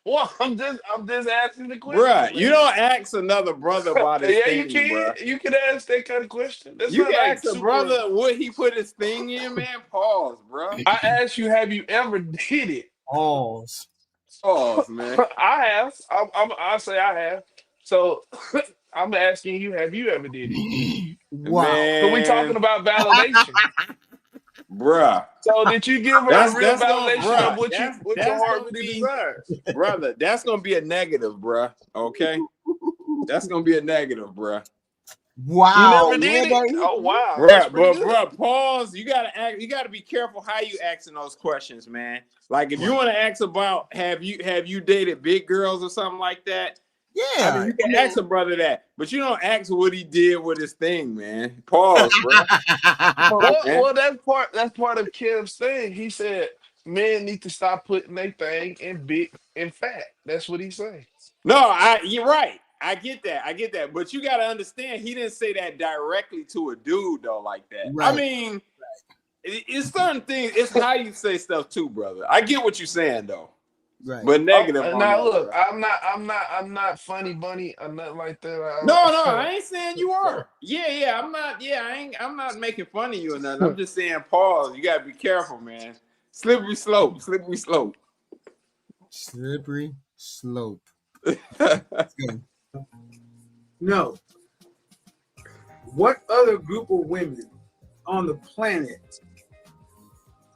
Well, I'm just asking the question. Bruh, man. you don't ask another brother about his thing, you can. bruh. You can ask that kind of question. That's You not can like ask a brother would he put his thing in, man? Pause, bruh. I asked you, have you ever did it? Pause. Pause, man. I have. I say I have. So I'm asking you, have you ever did it? Wow. Man. So we talking about validation. Bruh. So did you give her a real validation of what your heart really desires? Brother, that's gonna be a negative, bruh. Okay? That's gonna be a negative, bruh. Wow. You never did it? Oh wow. Bruh, pause. You gotta be careful how you asking those questions, man. Like if you want to ask about have you dated big girls or something like that, Yeah. I mean, you can ask a brother that, but you don't ask what he did with his thing, man. Pause, bro. Well, that's part of Kev's thing. He said men need to stop putting their thing in big and fat. That's what he said. No, you're right. I get that. But you got to understand, he didn't say that directly to a dude, though, like that. Right. I mean, it's certain things. It's how you say stuff, too, brother. I get what you're saying, though. Right. But negative. Now look, I'm not funny bunny or nothing like that. No, I ain't saying you are. Yeah, I'm not. Yeah, I'm not making fun of you or nothing. I'm just saying, pause. You gotta be careful, man. Slippery slope. No. What other group of women on the planet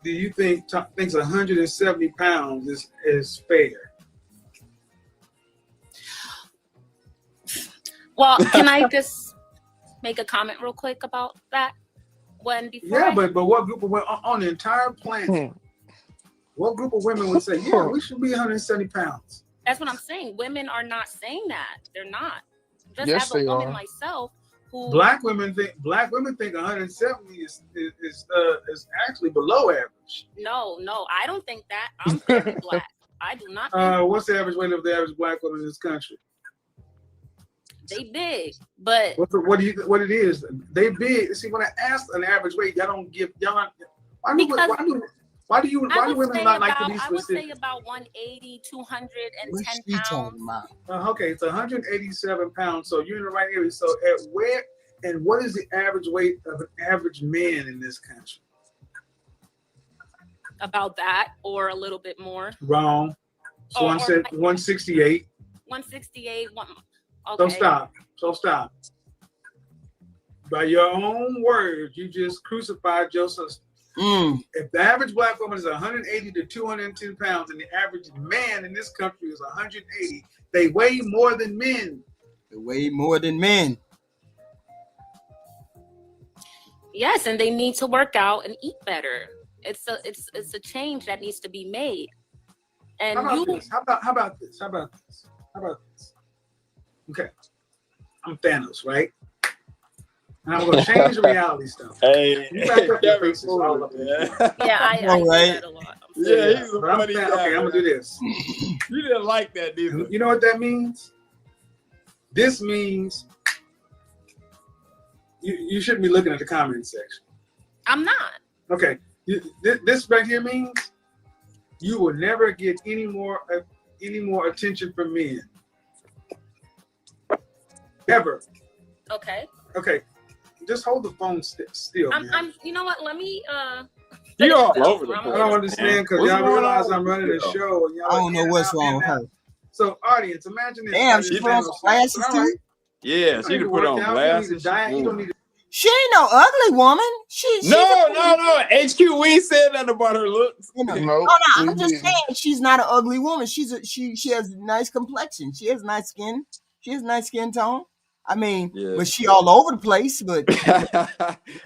do you think thinks 170 pounds is fair? Well, can I just make a comment real quick about that? But what group of women on the entire planet? What group of women would say, yeah, we should be 170 pounds? That's what I'm saying. Women are not saying that. They're not. Just yes, as a woman myself, who black women think 170 is actually below average. No, I don't think that. I'm very black. I do not. What's the average weight of the average black woman in this country? They big, but what it is? They big. See, when I ask an average weight, y'all don't give y'all. Why do women not like to be specific? I would say about 180, 210 pounds. Okay, it's 187 pounds. So you're in the right area. So what is the average weight of an average man in this country? About that or a little bit more. Wrong. So I said 168. 168. Okay. So stop. By your own words, you just crucified your sister. If the average black woman is 180 to 210 pounds and the average man in this country is 180, they weigh more than men. Yes, and they need to work out and eat better. It's a change that needs to be made. And how about this? Okay, I'm Thanos, right? And I'm going to change the reality stuff. Hey, you back up your faces all up. Yeah, I do that a lot. Yeah, he's a funny guy. Okay, I'm going to do this. You didn't like that, did you? You know what that means? This means you shouldn't be looking at the comment section. I'm not. Okay, this right here means you will never get any more attention from men. Ever. Okay. Just hold the phone still. I'm. You know what? Let me. You're all over the place. I don't understand because y'all realize I'm running a show. And y'all I don't know what's wrong with her. So, audience, imagine this. Damn, she put on some glasses too. Yeah, You don't she need could to put work on out. You don't need to glasses. diet. You don't need to. She ain't no ugly woman. She's No. HQ, we ain't said nothing about her looks. you know. Nope, No, we I'm just didn't. saying she's not an ugly woman. She has nice complexion. She has nice skin. She has nice skin tone. I mean, Yeah. but she all over the place. But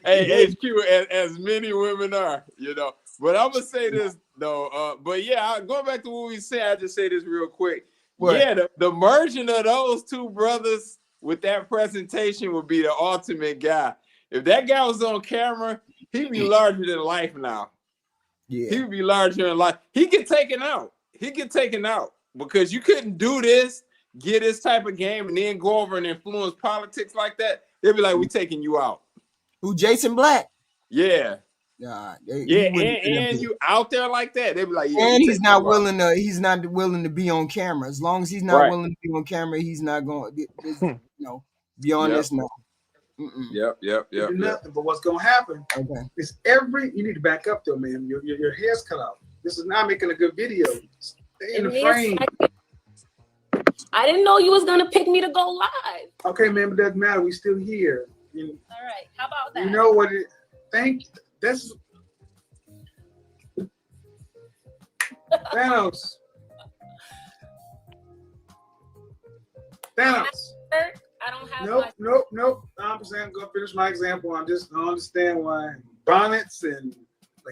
Hey, HQ, as many women are, you know. But I'm gonna say this though. But yeah, going back to what we said, I just say this real quick. What? Yeah, the merging of those two brothers with that presentation would be the ultimate guy. If that guy was on camera, he'd be larger than life now. yeah, He would be larger than life. He get taken out. Because you couldn't do this, get this type of game, and then go over and influence politics like that. They'd be like, "We taking you out." who Jason Black? Yeah, Yeah, and you out there like that, they'd be like, "Yeah." And he's not willing to. He's not willing to be on camera. As long as he's not Right. willing to be on camera, he's not going. Be on this now. Yep. Do nothing. But what's gonna happen? Okay. Is you need to back up though, man. Your hair's cut off. This is not making a good video. Stay in the frame. I didn't know you was gonna pick me to go live. Okay, man, but it doesn't matter. We still here. All right. How about that? You know what? Thank you. That's Thanos. I don't have Nope. I'm saying go finish my example. I don't understand why bonnets and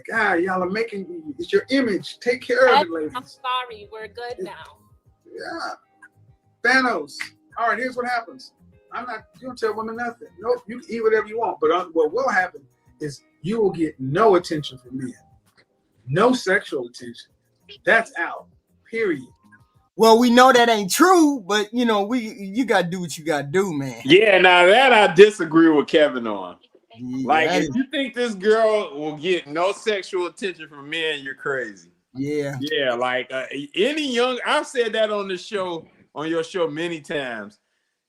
y'all are making it's your image. Take care of it, ladies. I'm sorry. We're good now. Yeah. Thanos. All right, here's what happens. You don't tell women nothing. Nope, you can eat whatever you want. But what will happen is you will get no attention from men. No sexual attention. That's out. Period. Well, we know that ain't true, but you gotta do what you gotta do, man. Yeah, now that I disagree with Kevin on. Yeah, if you think this girl will get no sexual attention from men, you're crazy. Yeah. Yeah, any young, I've said that on the show, on your show many times.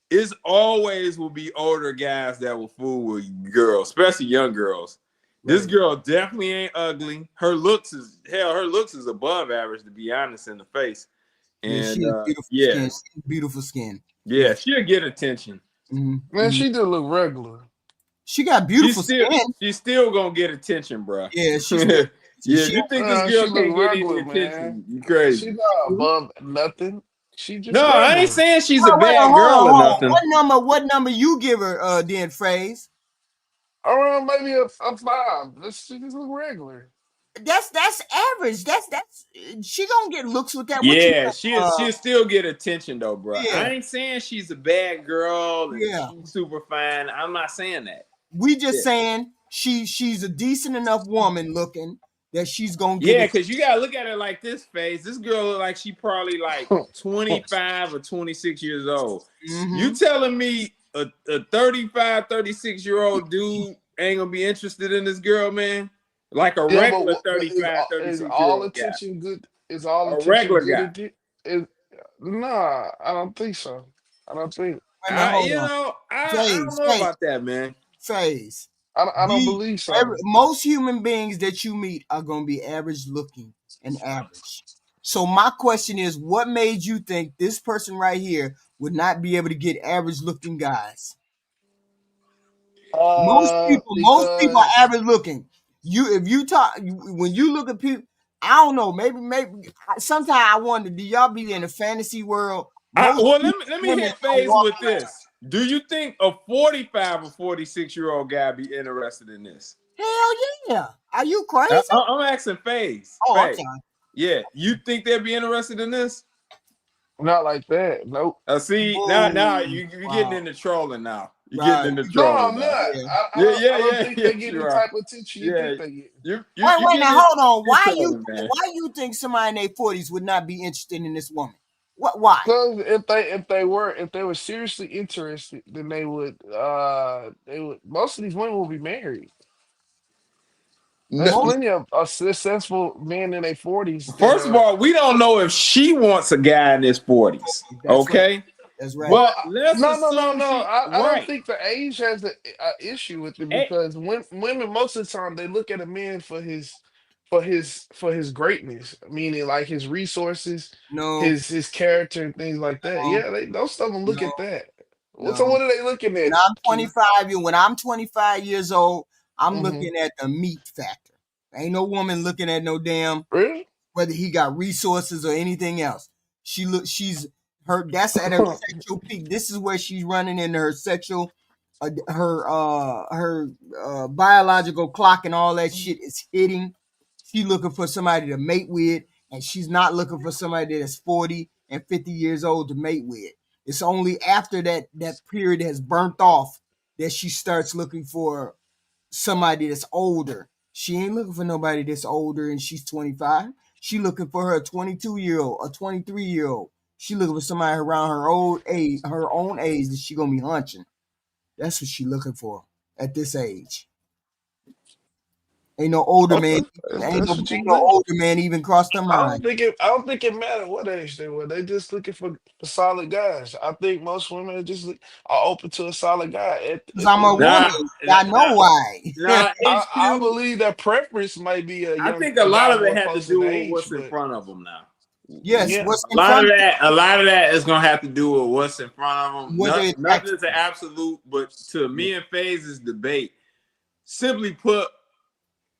It's always will be older guys that will fool with girls, especially young girls. Right. This girl definitely ain't ugly. Her looks is above average, to be honest, in the face. And she has beautiful skin. Beautiful skin. Yeah, she'll get attention. Man, she do look regular. She got beautiful skin. She's still gonna get attention, bro. Yeah, she's you think this girl can't get any attention? You crazy? She's not above nothing. She just regular. I ain't saying she's a bad girl or nothing. What number you give her, then, Phrase? Around maybe a 5. She just look regular. That's average. That's she gonna get looks with that. Yeah, she'll still get attention though, bro. Yeah. I ain't saying she's a bad girl and she's super fine. I'm not saying that. We just saying she's a decent enough woman looking that she's gonna get. Yeah, because you gotta look at her like this face. This girl look like she probably 25 or 26 years old. You telling me a 35, 36-year-old dude ain't gonna be interested in this girl, man? Like a regular 35, 36 is all guy. attention good? Is all a attention regular good? Guy? Nah, I don't think so. I don't think. I don't know about that, man. Phase. I don't believe so. Most human beings that you meet are going to be average looking and average. So my question is, what made you think this person right here would not be able to get average looking guys? Most people are average looking. When you look at people, I don't know. Maybe. Sometimes I wonder, do y'all be in a fantasy world? Let me hit Phase with this. Do you think a 45 or 46-year-old guy be interested in this? Hell yeah! Are you crazy? I'm asking Phase. Oh, Phase. okay. Yeah, you think they'd be interested in this? Not like that. Nope. See, now you're getting into trolling now. You're getting into trolling. No, I'm not. I don't think they get the type of attention you think they get. Wait, now hold on. Why you think somebody in their 40s would not be interested in this woman? Why? Because if they were seriously interested, then they would. Most of these women will be married. There's plenty of successful men in their 40s. First of all, we don't know if she wants a guy in his 40s. Okay? Right. That's right. But no. I don't think the age has an issue with it because women most of the time they look at a man for his for his greatness, meaning like his resources, No, his character and things like that. no, Yeah, most of them look no, at that. So no. what are they looking When at, I'm Q? 25, when I'm 25 years old, I'm Mm-hmm. looking at the meat factor. Ain't no woman looking at no damn Really? whether he got resources or anything else. She's her. That's at her sexual peak. This is where she's running into her sexual, her biological clock and all that shit is hitting. She looking for somebody to mate with, and she's not looking for somebody that's 40 and 50 years old to mate with. It's only after that period has burnt off that she starts looking for somebody that's older. She ain't looking for nobody that's older and she's 25. She looking for her 22-year-old, a 23-year-old. She looking for somebody around her old age, her own age that she gonna be hunching. That's what she looking for at this age. Ain't no older man. Okay, that's what Ain't you no think. older man even crossed her mind. I don't think it matter what age they were. They just looking for solid guys. I think most women are open to a solid guy Cause at I'm the a end of the woman. day. I know why. I HQ. believe that preference might be I think a a lot guy of it more had to close in do with age, what's in but front of them now. Yes, yeah. what's in front of A lot of that is gonna have to do with what's in front of them. what they attract. Nothing is an absolute, but to me and FaZe's debate, simply put,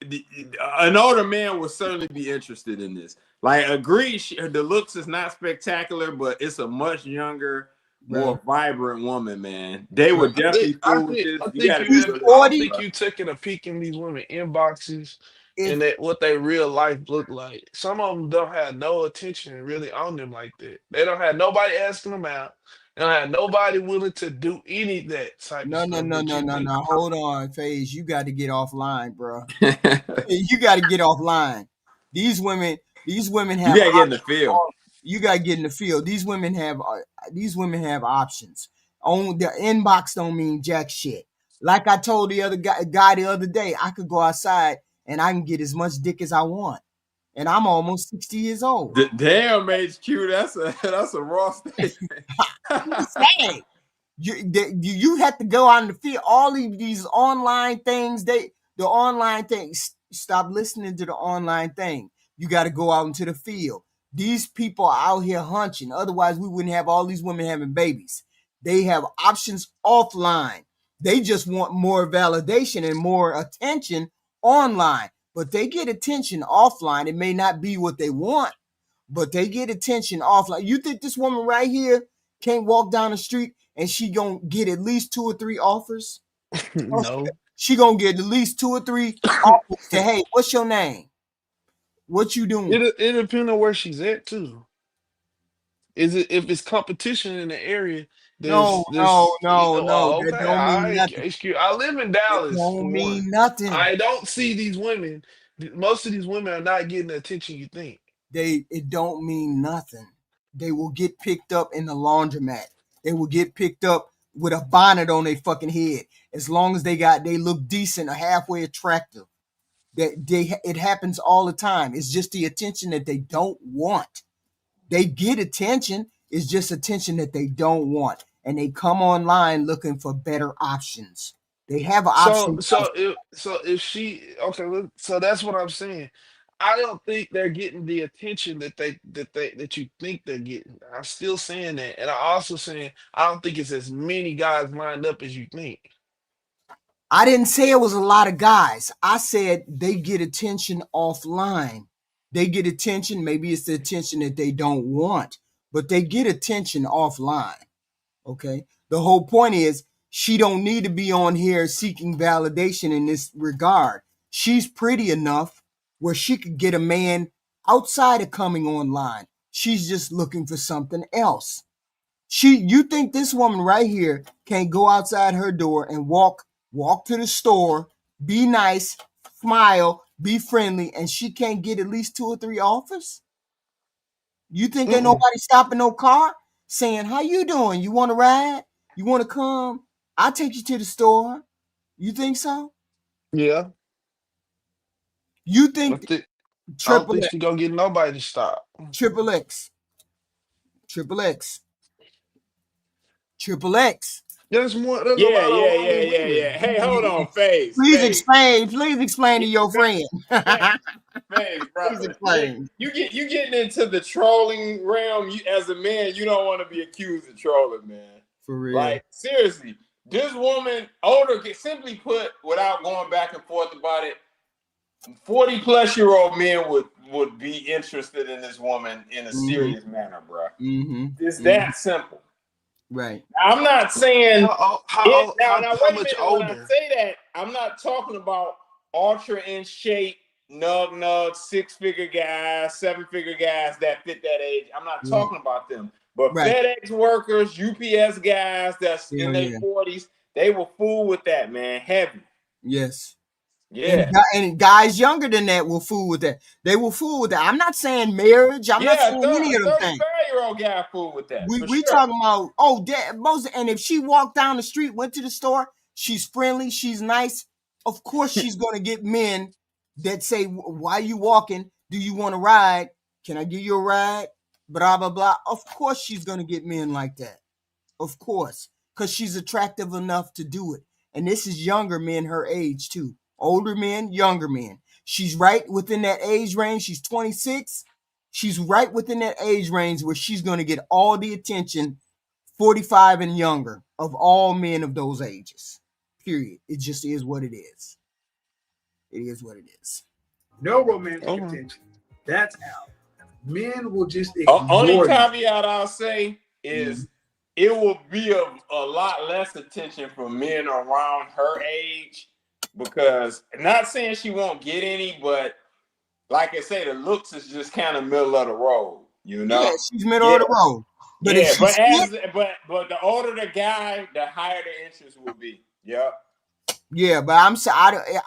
an older man would certainly be interested in this. Like, agree, the looks is not spectacular, but it's a much younger, Bro, more vibrant woman, man. They bro. would definitely fool with this. I You think got to you give He's it haven't. I a don't 40. think shot, you taking a peek in these women inboxes If and that what they real life look like. Some of them don't have no attention really on them like that. They don't have nobody asking them out. They don't have nobody willing to do any of that type of no, no, stuff no, that no, you no, think. no. Hold on, FaZe. You got to get offline, bro. bro. You got to get offline. These women, these women You have gotta get in the options. field. You got to get in the field. These women have options. On the inbox don't mean jack shit. Like I told the other guy the other day, I could go outside and I can get as much dick as I want, and I'm almost 60 years old. Damn, HQ, that's a raw statement. I'm just saying. You have to go out in the field. All these online things, the online things. Stop listening to the online thing. You got to go out into the field. These people are out here hunching. Otherwise, we wouldn't have all these women having babies. They have options offline. They just want more validation and more attention online. But they get attention offline. It may not be what they want, but they get attention offline. You think this woman right here can't walk down the street and she gonna get at least 2 or 3 offers? No. She gonna get at least 2 or 3 offers. Say, hey, what's your name? What you doing? It depends on where she's at too. Is it if it's competition in the area? No, no, no, no. Oh, That okay, don't all mean right. nothing. HQ. I live in That Dallas for don't one. mean nothing. I don't see these women. Most of these women are not getting the attention you think. It don't mean nothing. They will get picked up in the laundromat. They will get picked up with a bonnet on their fucking head. As long as they look decent or halfway attractive. It happens all the time. It's just the attention that they don't want. They get attention. It's just attention that they don't want. And they come online looking for better options. They have options. So if she okay, so that's what I'm saying. I don't think they're getting the attention that you think they're getting. I'm still saying that, and I also saying I don't think it's as many guys lined up as you think. I didn't say it was a lot of guys. I said they get attention offline. They get attention. Maybe it's the attention that they don't want, but they get attention offline. Okay. The whole point is she don't need to be on here seeking validation in this regard. She's pretty enough where she could get a man outside of coming online. She's just looking for something else. You think this woman right here can't go outside her door and walk to the store, be nice, smile, be friendly, and she can't get at least 2 or 3 offers? You think ain't Mm-mm. nobody stopping no car saying, how you doing? You want to ride? You want to come? I'll take you to the store. You think so? Yeah, You I think think I don't triple think X, she gonna get nobody to stop. triple X, triple X, triple X. There's more. There's a Yeah, lot of yeah, yeah, lonely yeah, yeah. women. Hey, hold on, Phase, Please Phase, explain. Please explain to your friend. Phase, Hey, Please brother, explain. you getting into the trolling realm. You, as a man, you don't want to be accused of trolling, man. For real. Like seriously, this woman, older, simply put, without going back and forth about it, 40-plus-year-old men would be interested in this woman in a serious manner, bro. It's that simple. Right. I'm not saying How wait a much minute. older? When I say that, I'm not talking about ultra in shape, nug, 6-figure guys, 7-figure guys that fit that age. I'm not talking about them. But FedEx workers, UPS guys that's in their 40s, they will fool with that, man. Heavy. Yes. Yeah. And guys younger than that will fool with that. They will fool with that. I'm not saying marriage. I'm not saying any of them things. 35-year-old guy fool with that. We talking about, and if she walked down the street, went to the store, she's friendly, she's nice. Of course, she's gonna get men that say, "Why you walking? Do you want to ride? Can I give you a ride?" Blah blah blah. Of course, she's gonna get men like that. Of course, because she's attractive enough to do it. And this is younger men her age too. Older men, younger men. She's right within that age range. She's 26. She's right within that age range where she's going to get all the attention, 45 and younger, of all men of those ages. Period. It just is what it is. It is what it is. No romantic attention. That's out. Men will just ignore only caveat I'll say is it will be a lot less attention from men around her age, because not saying she won't get any, but like I say, the looks is just kind of middle of the road, you know. Yeah, she's middle of the road. But but the older the guy, the higher the interest will be. Yep. Yeah, but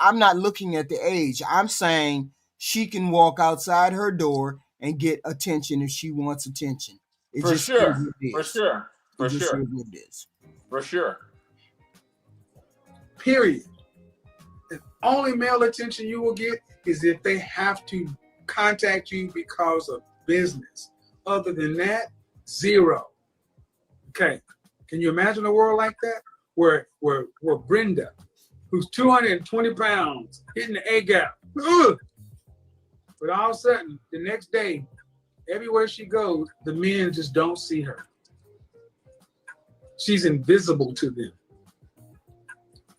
I'm not looking at the age. I'm saying she can walk outside her door and get attention if she wants attention. For sure. Period. The only male attention you will get is if they have to contact you because of business. Other than that, zero. Okay. Can you imagine a world like that? Where Brenda, who's 220 pounds, hitting the A gap. But all of a sudden, the next day, everywhere she goes, the men just don't see her. She's invisible to them.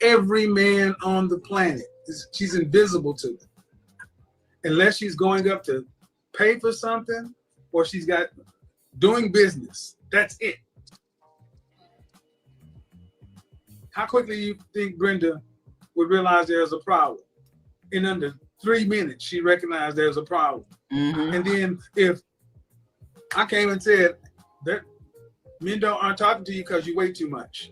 Every man on the planet, she's invisible to them. Unless she's going up to pay for something or she's got doing business. That's it. How quickly do you think Brenda would realize there's a problem? In under 3 minutes, she recognized there's a problem. And then if I came and said that men aren't talking to you because you weigh too much.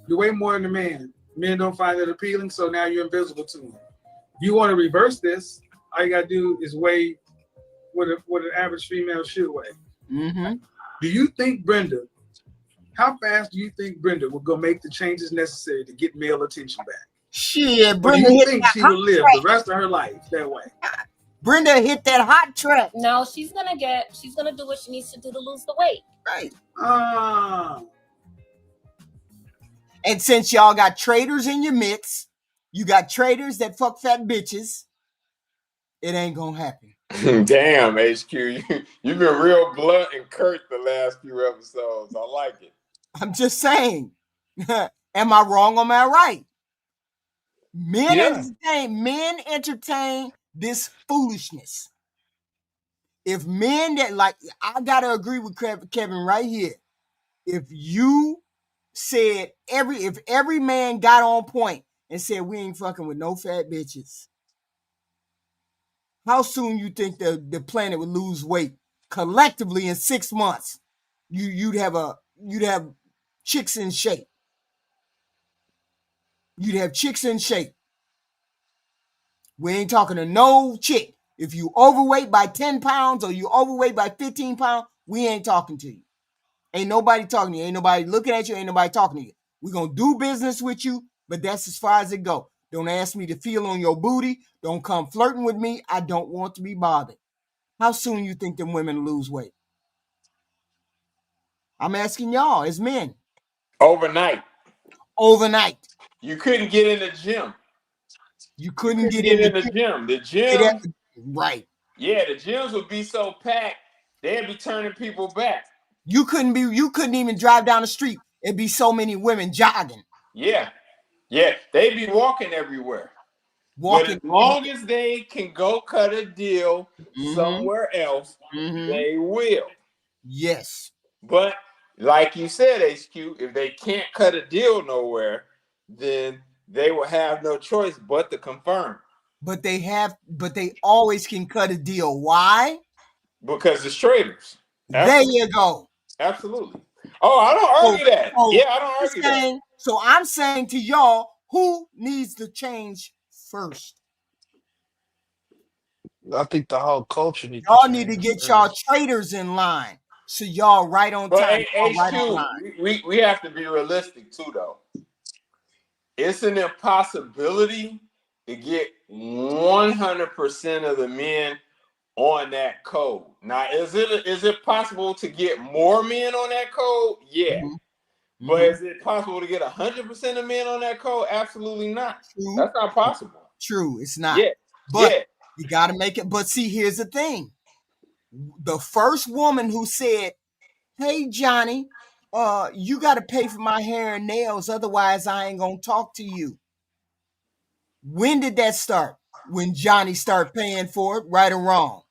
You weigh more than a man. Men don't find it appealing, so now you're invisible to them. If you want to reverse this, all you gotta do is weigh what an average female should weigh. Do you think how fast do you think Brenda will go make the changes necessary to get male attention back? Shit, Brenda, do you think she will live the rest of her life that way? Brenda hit that hot track. No, she's gonna do what she needs to do to lose the weight. Right. And since y'all got traders in your mix, you got traders that fuck fat bitches, it ain't gonna happen. Damn, HQ, you've been real blunt and curt the last few episodes. I like it. I'm just saying. Am I wrong or am I right? Men entertain this foolishness. If men that I gotta agree with Kevin right here. If you said if every man got on point and said we ain't fucking with no fat bitches, how soon you think the planet would lose weight collectively in 6 months? You'd have chicks in shape. You'd have chicks in shape. We ain't talking to no chick. If you overweight by 10 pounds or you overweight by 15 pounds, we ain't talking to you. Ain't nobody talking to you. Ain't nobody looking at you. Ain't nobody talking to you. We're going to do business with you, but that's as far as it go. Don't ask me to feel on your booty. Don't come flirting with me. I don't want to be bothered. How soon you think them women lose weight? I'm asking y'all as men. Overnight. Overnight. You couldn't get in the gym. You couldn't get in the gym. The gym. Right. Yeah, the gyms would be so packed, they'd be turning people back. You couldn't even drive down the street. It'd be so many women jogging, Yeah, yeah, they'd be walking everywhere. But walking. as long as they can go cut a deal somewhere else, they will. Yes. But like you said, HQ, if they can't cut a deal nowhere, then they will have no choice but to confirm. But they always can cut a deal. Why? Because it's traders. There you go. Absolutely. Oh, I don't argue that. So Yeah, I don't argue that. So I'm saying to y'all, who needs to change first? I think the whole culture needs to Y'all need to change get y'all first. traders in line. So y'all right on But time. Y'all right on HQ, line. we have to be realistic too, though. It's an impossibility to get 100% of the men on that code. Now, is it possible to get more men on that code? Yeah. But is it possible to get 100% of men on that code? Absolutely not. True. That's not possible. True, it's not. Yeah. But you got to make it. But see, here's the thing. The first woman who said, "Hey, Johnny, you got to pay for my hair and nails, otherwise I ain't gonna talk to you." When did that start? When Johnny started paying for it, right or wrong?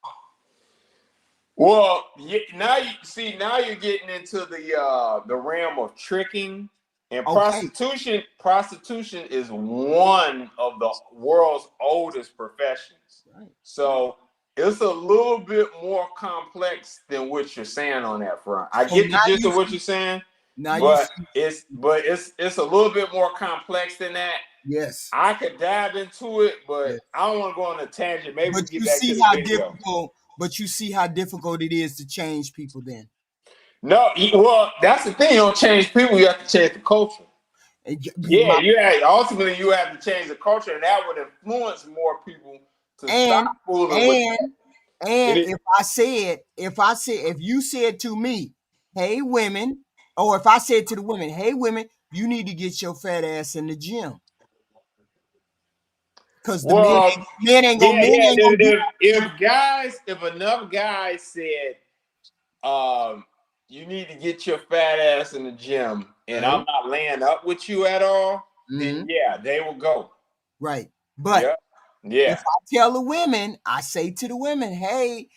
Well, now you're getting into the realm of tricking and prostitution. Prostitution is one of the world's oldest professions. Right. So it's a little bit more complex than what you're saying on that front. I get the gist of what you're saying, but it's a little bit more complex than that. Yes, I could dive into it, but I don't want to go on a tangent. Maybe we get back to the video. But you see how difficult it is to change people then. No, well, that's the thing. You don't change people, you have to change the culture. Ultimately you have to change the culture, and that would influence more people to stop fooling with that. And if you said to me, "Hey women," or if I said to the women, "Hey women, you need to get your fat ass in the gym." Because the men ain't gonna do if enough guys said, you need to get your fat ass in the gym, and I'm not laying up with you at all, then they will go. Right. But if I tell the women, I say to the women, "Hey,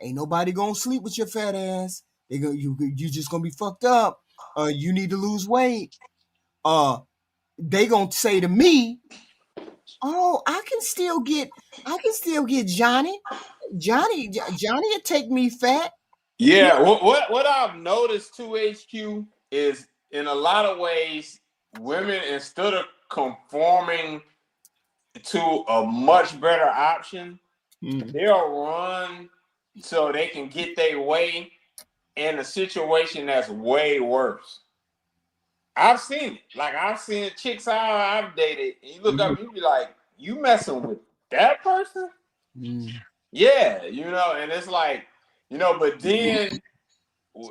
ain't nobody gonna sleep with your fat ass. You just gonna be fucked up. You need to lose weight." They gonna say to me, "Oh, I can still get Johnny. Johnny will take me fat." Yeah, what I've noticed too, HQ, is in a lot of ways, women, instead of conforming to a much better option, they'll run so they can get their way in a situation that's way worse. I've seen it. Like, I've seen chicks I've dated, and you look up and you be like, "You messing with that person?" Yeah, and it's like, but then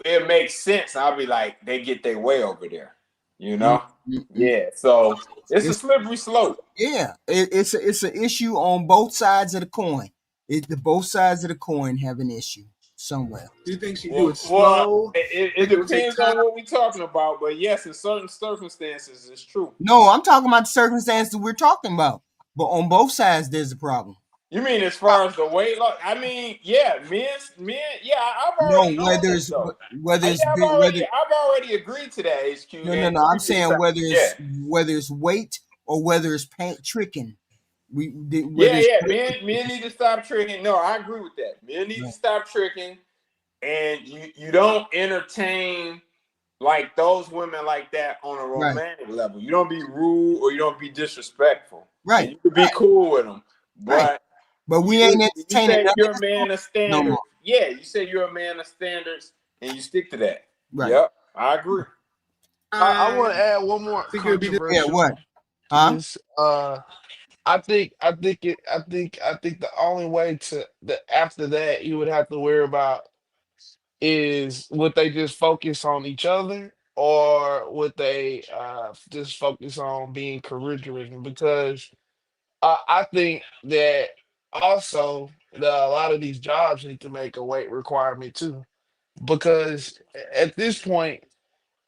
it makes sense. I'll be like, they get their way over there, Yeah, so it's a slippery slope. Yeah, it's an issue on both sides of the coin. Both sides of the coin have an issue somewhere. Do you think she do it slow? It depends on what we're talking about, but yes, in certain circumstances, it's true. No, I'm talking about the circumstances we're talking about. But on both sides, there's a problem. You mean as far as the weight loss? I mean, yeah, men. Yeah, I've already I've already agreed to that, HQ. No. I'm saying whether it's weight or whether it's tricking. Men need to stop tricking. No, I agree with that. Men need to stop tricking, and you don't entertain like those women like that on a romantic level. You don't be rude or you don't be disrespectful. Right. And you can be cool with them, but we ain't entertaining. You say you're a man of standards. No, yeah, you say you're a man of standards, and you stick to that. Right. Yep, I agree. I want to add one more. What? I think the only way after that you would have to worry about is would they just focus on each other, or would they just focus on being career driven? Because I think that also a lot of these jobs need to make a weight requirement too, because at this point,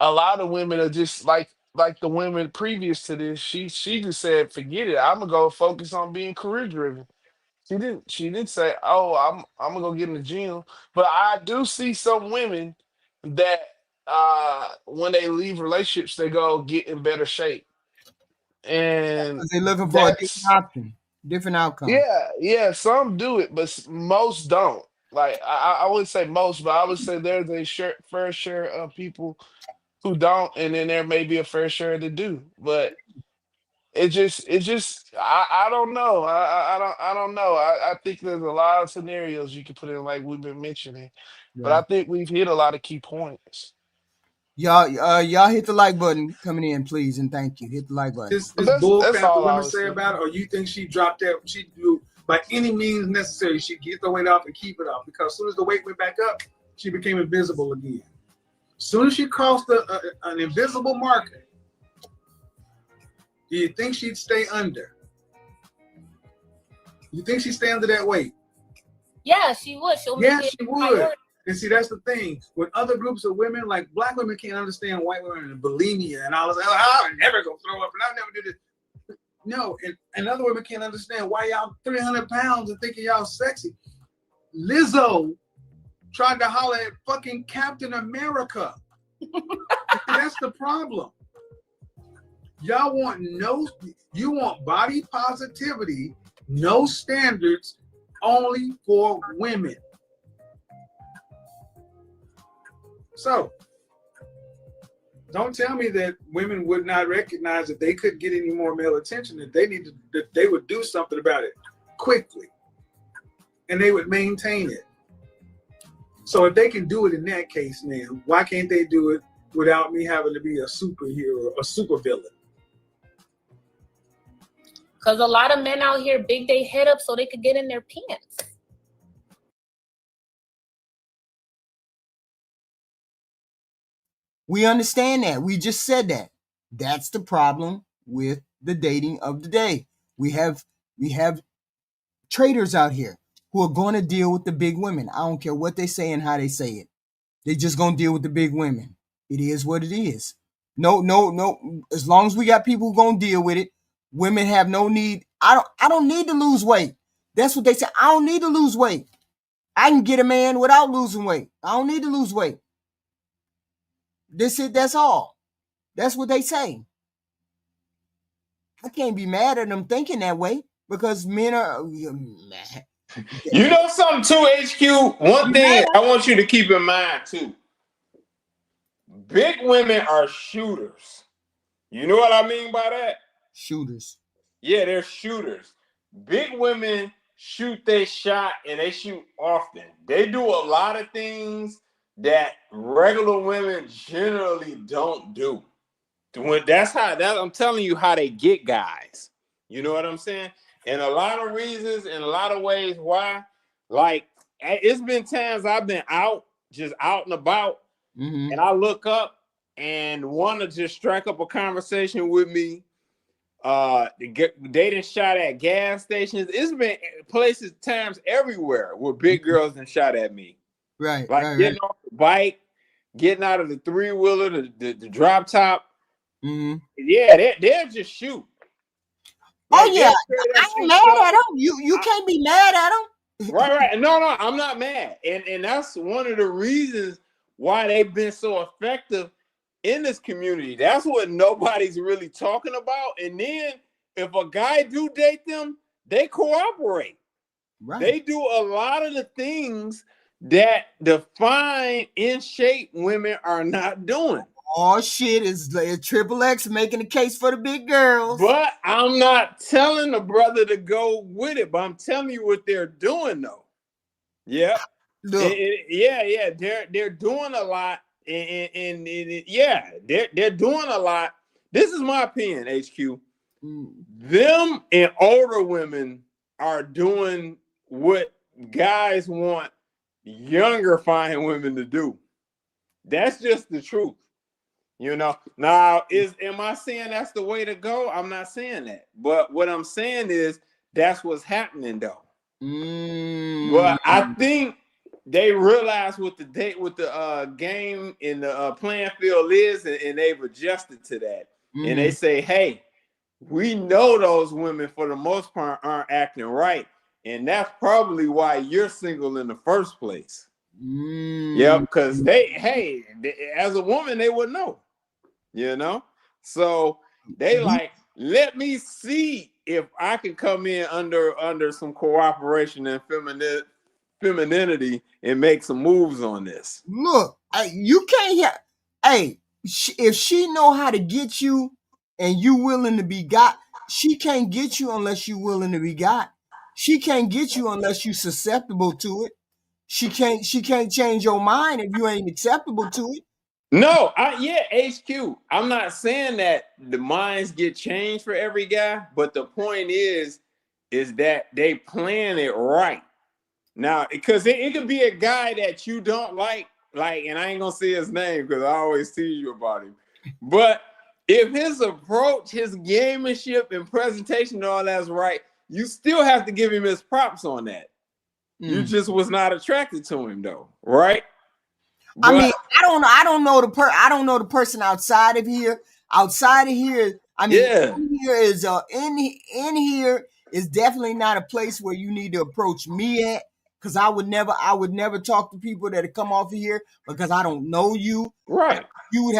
a lot of women are just like the women previous to this. She just said, "Forget it. I'm gonna go focus on being career driven." She didn't say, "Oh, I'm gonna go get in the gym." But I do see some women that when they leave relationships, they go get in better shape, and Because they're looking for a different that's option, different outcome. yeah. Some do it, but most don't. Like I wouldn't say most, but I would say there's a fair share of people who don't, and then there may be a fair share that do. But it just I don't know. I don't know. I think there's a lot of scenarios you can put in, like we've been mentioning, but I Right. think we've hit a lot of key points. Y'all hit the like button coming in, please, and thank you. Hit the like button. This bull That's crap the all I women was say saying. about it, or you think she dropped that? She do by any means necessary. She get the weight off and keep it off, because as soon as the weight went back up, she became invisible again. As soon as she crossed an invisible marker, do you think she'd stay under? You think she'd stay under that weight? Yeah, she would. She'll Yeah, make it she a would. priority. And see, that's the thing. With other groups of women, like black women can't understand white women and bulimia and all this. Oh, I'm never gonna throw up and I'll never do this. No, and other women can't understand why y'all 300 pounds and thinking y'all sexy. Lizzo tried to holler at fucking Captain America. That's the problem. Y'all want you want body positivity, no standards, only for women. So don't tell me that women would not recognize that they couldn't get any more male attention, that they would do something about it quickly, and they would maintain it. So if they can do it in that case, now why can't they do it without me having to be a superhero, a supervillain? Because a lot of men out here big they head up so they could get in their pants. We understand that. We just said that. That's the problem with the dating of the day. We have traders out here who are going to deal with the big women. I don't care what they say and how they say it. They just going to deal with the big women. It is what it is. No. As long as we got people who going to deal with it, women have no need. I don't need to lose weight. That's what they say. I don't need to lose weight. I can get a man without losing weight. I don't need to lose weight. That's all. That's what they say. I can't be mad at them thinking that way because men are mad. You know something too, HQ? One thing I want you to keep in mind too. Big women are shooters. You know what I mean by that? Shooters. Yeah, they're shooters. Big women shoot their shot and they shoot often. They do a lot of things that regular women generally don't do. I'm telling you how they get guys. You know what I'm saying? And a lot of reasons, in a lot of ways, why. Like, it's been times I've been just out and about, and I look up and want to just strike up a conversation with me. They done shot at gas stations. It's been places, times everywhere where big girls done shot at me. Right, like getting off the bike, getting out of the 3-wheeler, the drop top. Yeah, they'll just shoot. Like, yeah, I ain't mad at them. You can't be mad at them. Right. No, I'm not mad, and that's one of the reasons why they've been so effective in this community. That's what nobody's really talking about. And then if a guy do date them, they cooperate. Right. They do a lot of the things that the fine, in shape women are not doing. Oh shit, is Triple X making a case for the big girls. But I'm not telling the brother to go with it, but I'm telling you what they're doing though. Yep. Yeah. They're doing a lot. And they're doing a lot. This is my opinion, HQ. Them and older women are doing what guys want younger fine women to do. That's just the truth. You know, now am I saying that's the way to go? I'm not saying that. But what I'm saying is that's what's happening though. But I think they realize what the game in the playing field is, and they've adjusted to that. And they say, hey, we know those women for the most part aren't acting right. And that's probably why you're single in the first place. Yep, because as a woman, they would know, So they like, let me see if I can come in under some cooperation and femininity and make some moves on this. Look, you can't hear. Hey, if she know how to get you and you willing to be got, she can't get you unless you willing to be got. She can't get you unless you susceptible to it. She can't change your mind if you ain't acceptable to it. No, HQ. I'm not saying that the minds get changed for every guy, but the point is that they plan it right. Now, because it could be a guy that you don't like, and I ain't gonna say his name because I always tease you about him. But if his approach, his gamemanship, and presentation and all that's right, you still have to give him his props on that. You just was not attracted to him though, right? But, I mean, I don't know the person outside of here. Outside of here, I mean, in here is definitely not a place where you need to approach me at, because I would never talk to people that come off of here because I don't know you. Right. You would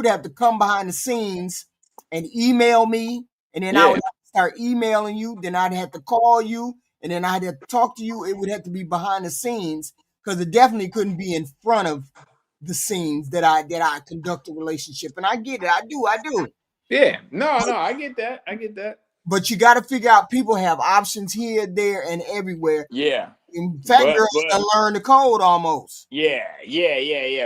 have to come behind the scenes and email me, and then I would start emailing you. Then I'd have to call you, and then I'd have to talk to you. It would have to be behind the scenes, because it definitely couldn't be in front of the scenes that I conduct a relationship. And I get it. I do. Yeah. No, I get that. But you got to figure out, people have options here, there, and everywhere. Yeah. In fact, girls gotta learn the code almost. Yeah.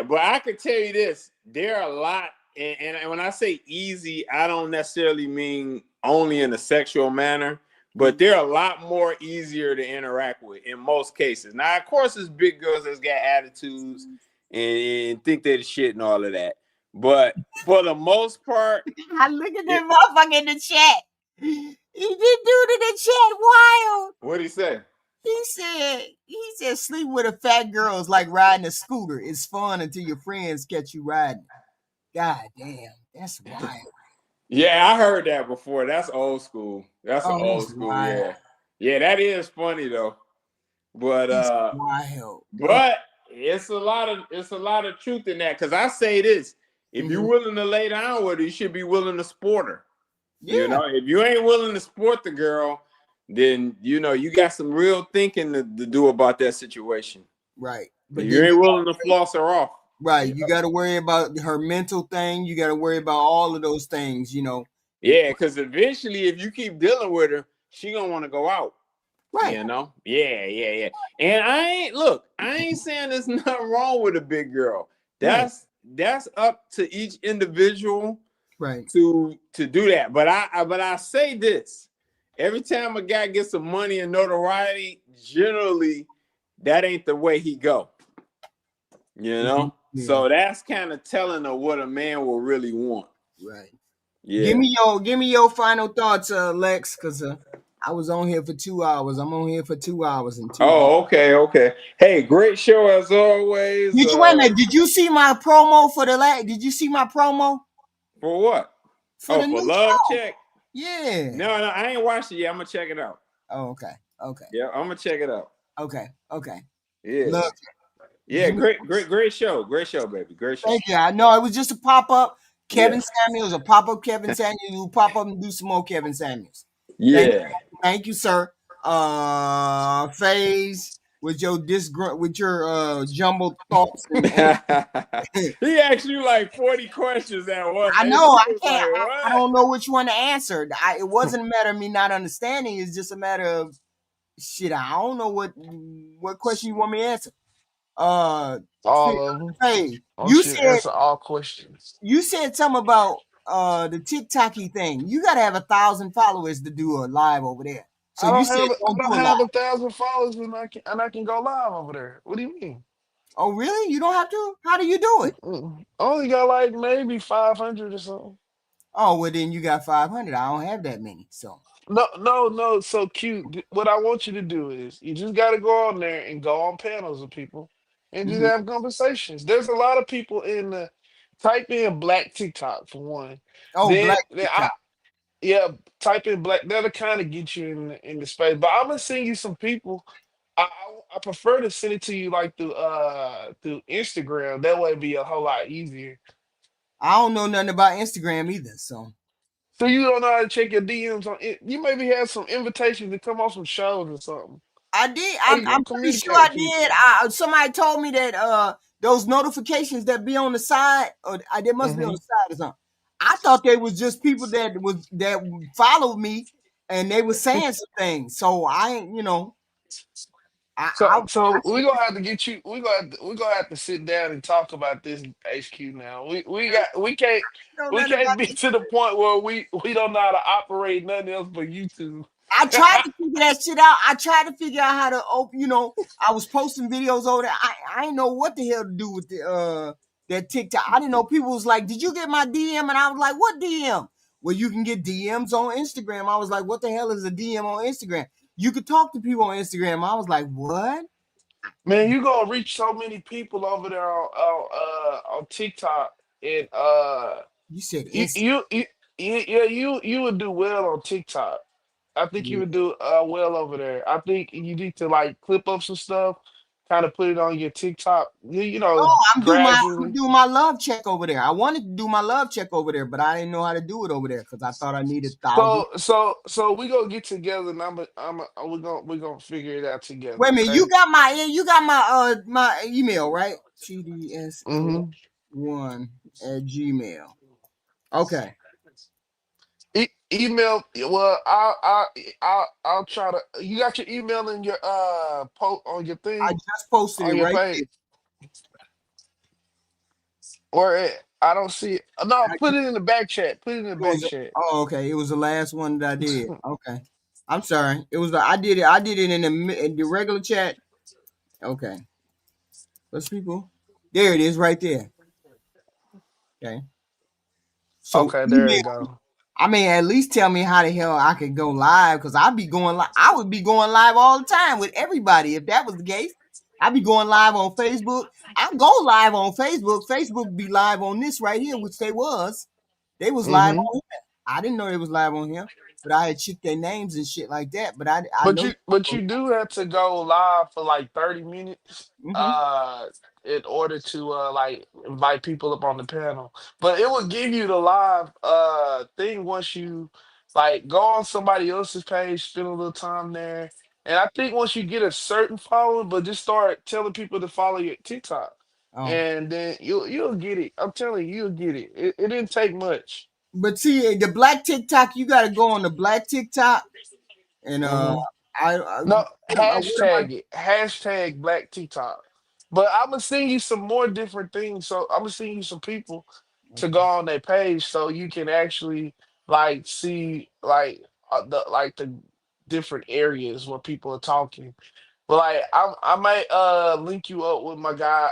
But I could tell you this: there are a lot, and when I say easy, I don't necessarily mean only in a sexual manner, but they're a lot more easier to interact with in most cases. Now, of course, there's big girls that's got attitudes and think they're the shit and all of that. But for the most part, I look at that motherfucker in the chat. He did dude in the chat wild. What'd he say? He said sleep with a fat girl is like riding a scooter. It's fun until your friends catch you riding. God damn, that's wild. Yeah, I heard that before. That's old school. That's old school. Wild. Yeah, that is funny though. But wild. But it's a lot of truth in that, because I say this: if you're willing to lay down with her, you should be willing to sport her. Yeah. If you ain't willing to sport the girl, then you got some real thinking to do about that situation. Right. But you ain't willing to floss her off. Right. You got to worry about her mental thing. You got to worry about all of those things, Yeah, because eventually, if you keep dealing with her, she gonna want to go out. Right. Yeah. And I ain't saying there's nothing wrong with a big girl. That's up to each individual, right, to do that. But I say this: every time a guy gets some money and notoriety, generally that ain't the way he go. Yeah. So that's kind of telling of what a man will really want. Right. Yeah. Give me your final thoughts, Lex, because I was on here for 2 hours. I'm on here for 2 hours and 2 hours. Okay. Hey, great show as always. Wait a minute. Did you see my promo for Did you see my promo? For what? For the for Love show. Check? Yeah. No, I ain't watched it yet. I'm gonna check it out. Oh, okay. Yeah, I'm gonna check it out. Okay. Yeah. Love Yeah, great show. Great show, baby. Great show. Thank you. I know it was just a pop-up. Kevin Samuels, a pop-up Kevin Samuels, who pop up and do some more Kevin Samuels. Yeah. Thank you, sir. FaZe, with your jumbled thoughts. He asked you like 40 questions at once. I know. I can't. I don't know which one to answer. It wasn't a matter of me not understanding. It's just a matter of shit. I don't know what question you want me to answer. All of them. Hey, you said answer all questions. You said something about the TikToky thing. You gotta have 1,000 followers to do a live over there. So I don't have 1,000 followers and I can go live over there. What do you mean? Oh, really? You don't have to? How do you do it? I only got like maybe 500 or something. Oh, well then you got 500. I don't have that many. So No, no, no. So cute. What I want you to do is you just got to go on there and go on panels with people and just Mhm. have conversations. There's a lot of people in the type in black TikTok for one. Oh, black Then I TikTok. yeah, type in black. That'll kind of get you in the space. But I'm gonna send you some people. I prefer to send it to you like through Instagram. That way it'd be a whole lot easier. I don't know nothing about Instagram either, so So you don't know how to check your DMs on it. You maybe have some invitations to come on some shows or something. I did. How I'm you gonna I'm pretty sure communicate I with did. people? Somebody told me that those notifications that be on the side, or they must be on Hmm. the side or something. I thought they was just people that followed me and they were saying some things. So I ain't, I So we gonna have to get you. We gonna have to sit down and talk about this HQ now. We can't know we nothing can't about be this. to the point where we don't know how to operate nothing else but YouTube. I tried to figure that shit out. I tried to figure out how to open. I was posting videos over there. I didn't know what the hell to do with the that TikTok. I didn't know people was like, "Did you get my DM?" And I was like, "What DM?" Well, you can get DMs on Instagram. I was like, "What the hell is a DM on Instagram?" You could talk to people on Instagram. I was like, "What?" Man, you gonna reach so many people over there on TikTok and You said you Insta. you, you yeah you would do well on TikTok. I think you Yeah. would do well over there. I think you need to like clip up some stuff, kind of put it on your TikTok. You know, Oh, I'm gradually. doing my love check over there. I wanted to do my love check over there, but I didn't know how to do it over there because I thought I needed thousands. So we gonna get together and we gonna figure it out together. Wait a minute, Okay. you got my email, right? Mm-hmm. TDS81 at Gmail. Okay. Email. Well, I'll try to. You got your email in your on your I thing just posted it on your right page, there. or I don't see it. No, I put just- it in the back chat. Put it in the It back was chat. oh okay. It was the last one that I did. Okay. I'm sorry. I did it in the regular chat. Okay. Let's people. There it is right there. Okay. So Okay, there email you go. I mean, at least tell me how the hell I could go live because I'd be going live. I would be going live all the time with everybody if that was the case. I'd be going live on Facebook. I go live on Facebook. Facebook be live on this right here, which they was. They was live Mm-hmm. on here. I didn't know they was live on here, but I had checked their names and shit like that. But I But know. you do have to go live for like 30 minutes Mm-hmm. in order to like invite people up on the panel. But it will give you the live thing once you like go on somebody else's page, spend a little time there. And I think once you get a certain following, but just start telling people to follow your TikTok. Oh, And then you'll get it. I'm telling you, you'll get it. It didn't take much. but see the black TikTok, you got to go on the black TikTok and Mm-hmm. No, what am I? hashtag it. Hashtag Black TikTok. But I'm gonna send you some more different things. So I'm gonna send you some people to go Okay. on their page so you can actually like see like the different areas where people are talking. But like I might link you up with my guy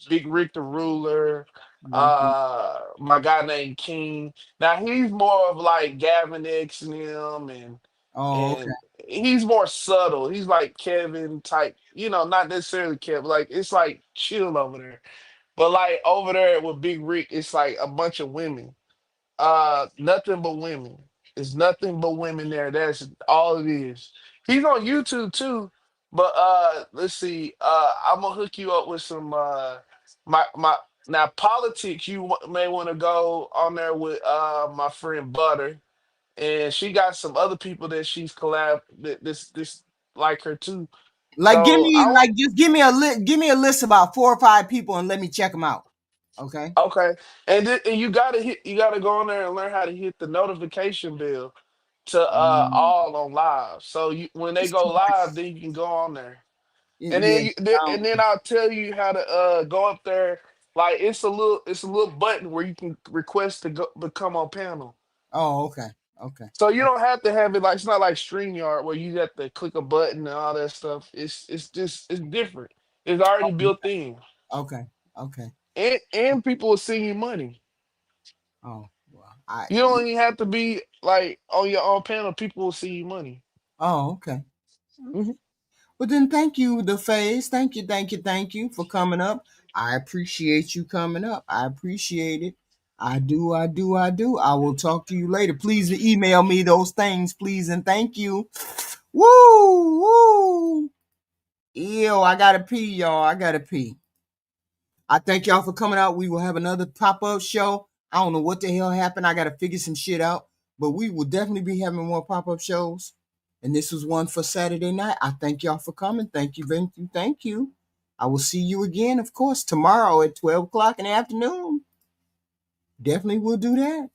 Big Rick the Ruler, my guy named King. Now he's more of like Gavin X and him Oh, okay. and he's more subtle. He's like Kevin type, not necessarily Kevin. Like it's like chill over there. But like over there with Big Rick, it's like a bunch of women. Nothing but women. It's nothing but women there. That's all it is. He's on YouTube too. But let's see. I'm gonna hook you up with some my now politics. May want to go on there with my friend Butter, and she got some other people that she's collab this like her too. Like give So me I like just give me a list about 4 or 5 people and let me check them out. Okay. okay, and you gotta go on there and learn how to hit the notification bell to Mm, all on live. So when they it's too go live, much. then you can go on there, and Yeah. then and then I'll tell you how to go up there. Like it's a little button where you can request to become on panel. Oh, okay. Okay. So you don't have to have it like it's not like StreamYard where you have to click a button and all that stuff. It's different. It's already built in. Okay. Okay. And people will send you money. Oh, wow. I You don't even have to be like on your own panel. People will see you money. oh, okay. Mhm. Well, then thank you, the phase. Thank you for coming up. I appreciate you coming up. I appreciate it. I do. I will talk to you later. Please email me those things, please, and thank you. Woo, woo. Ew, I gotta pee, y'all. I gotta pee. I thank y'all for coming out. We will have another pop-up show. I don't know what the hell happened. I gotta figure some shit out. But we will definitely be having more pop-up shows. And this was one for Saturday night. I thank y'all for coming. Thank you, thank you, thank you. I will see you again, of course, tomorrow at 12 o'clock in the afternoon. Definitely will do that.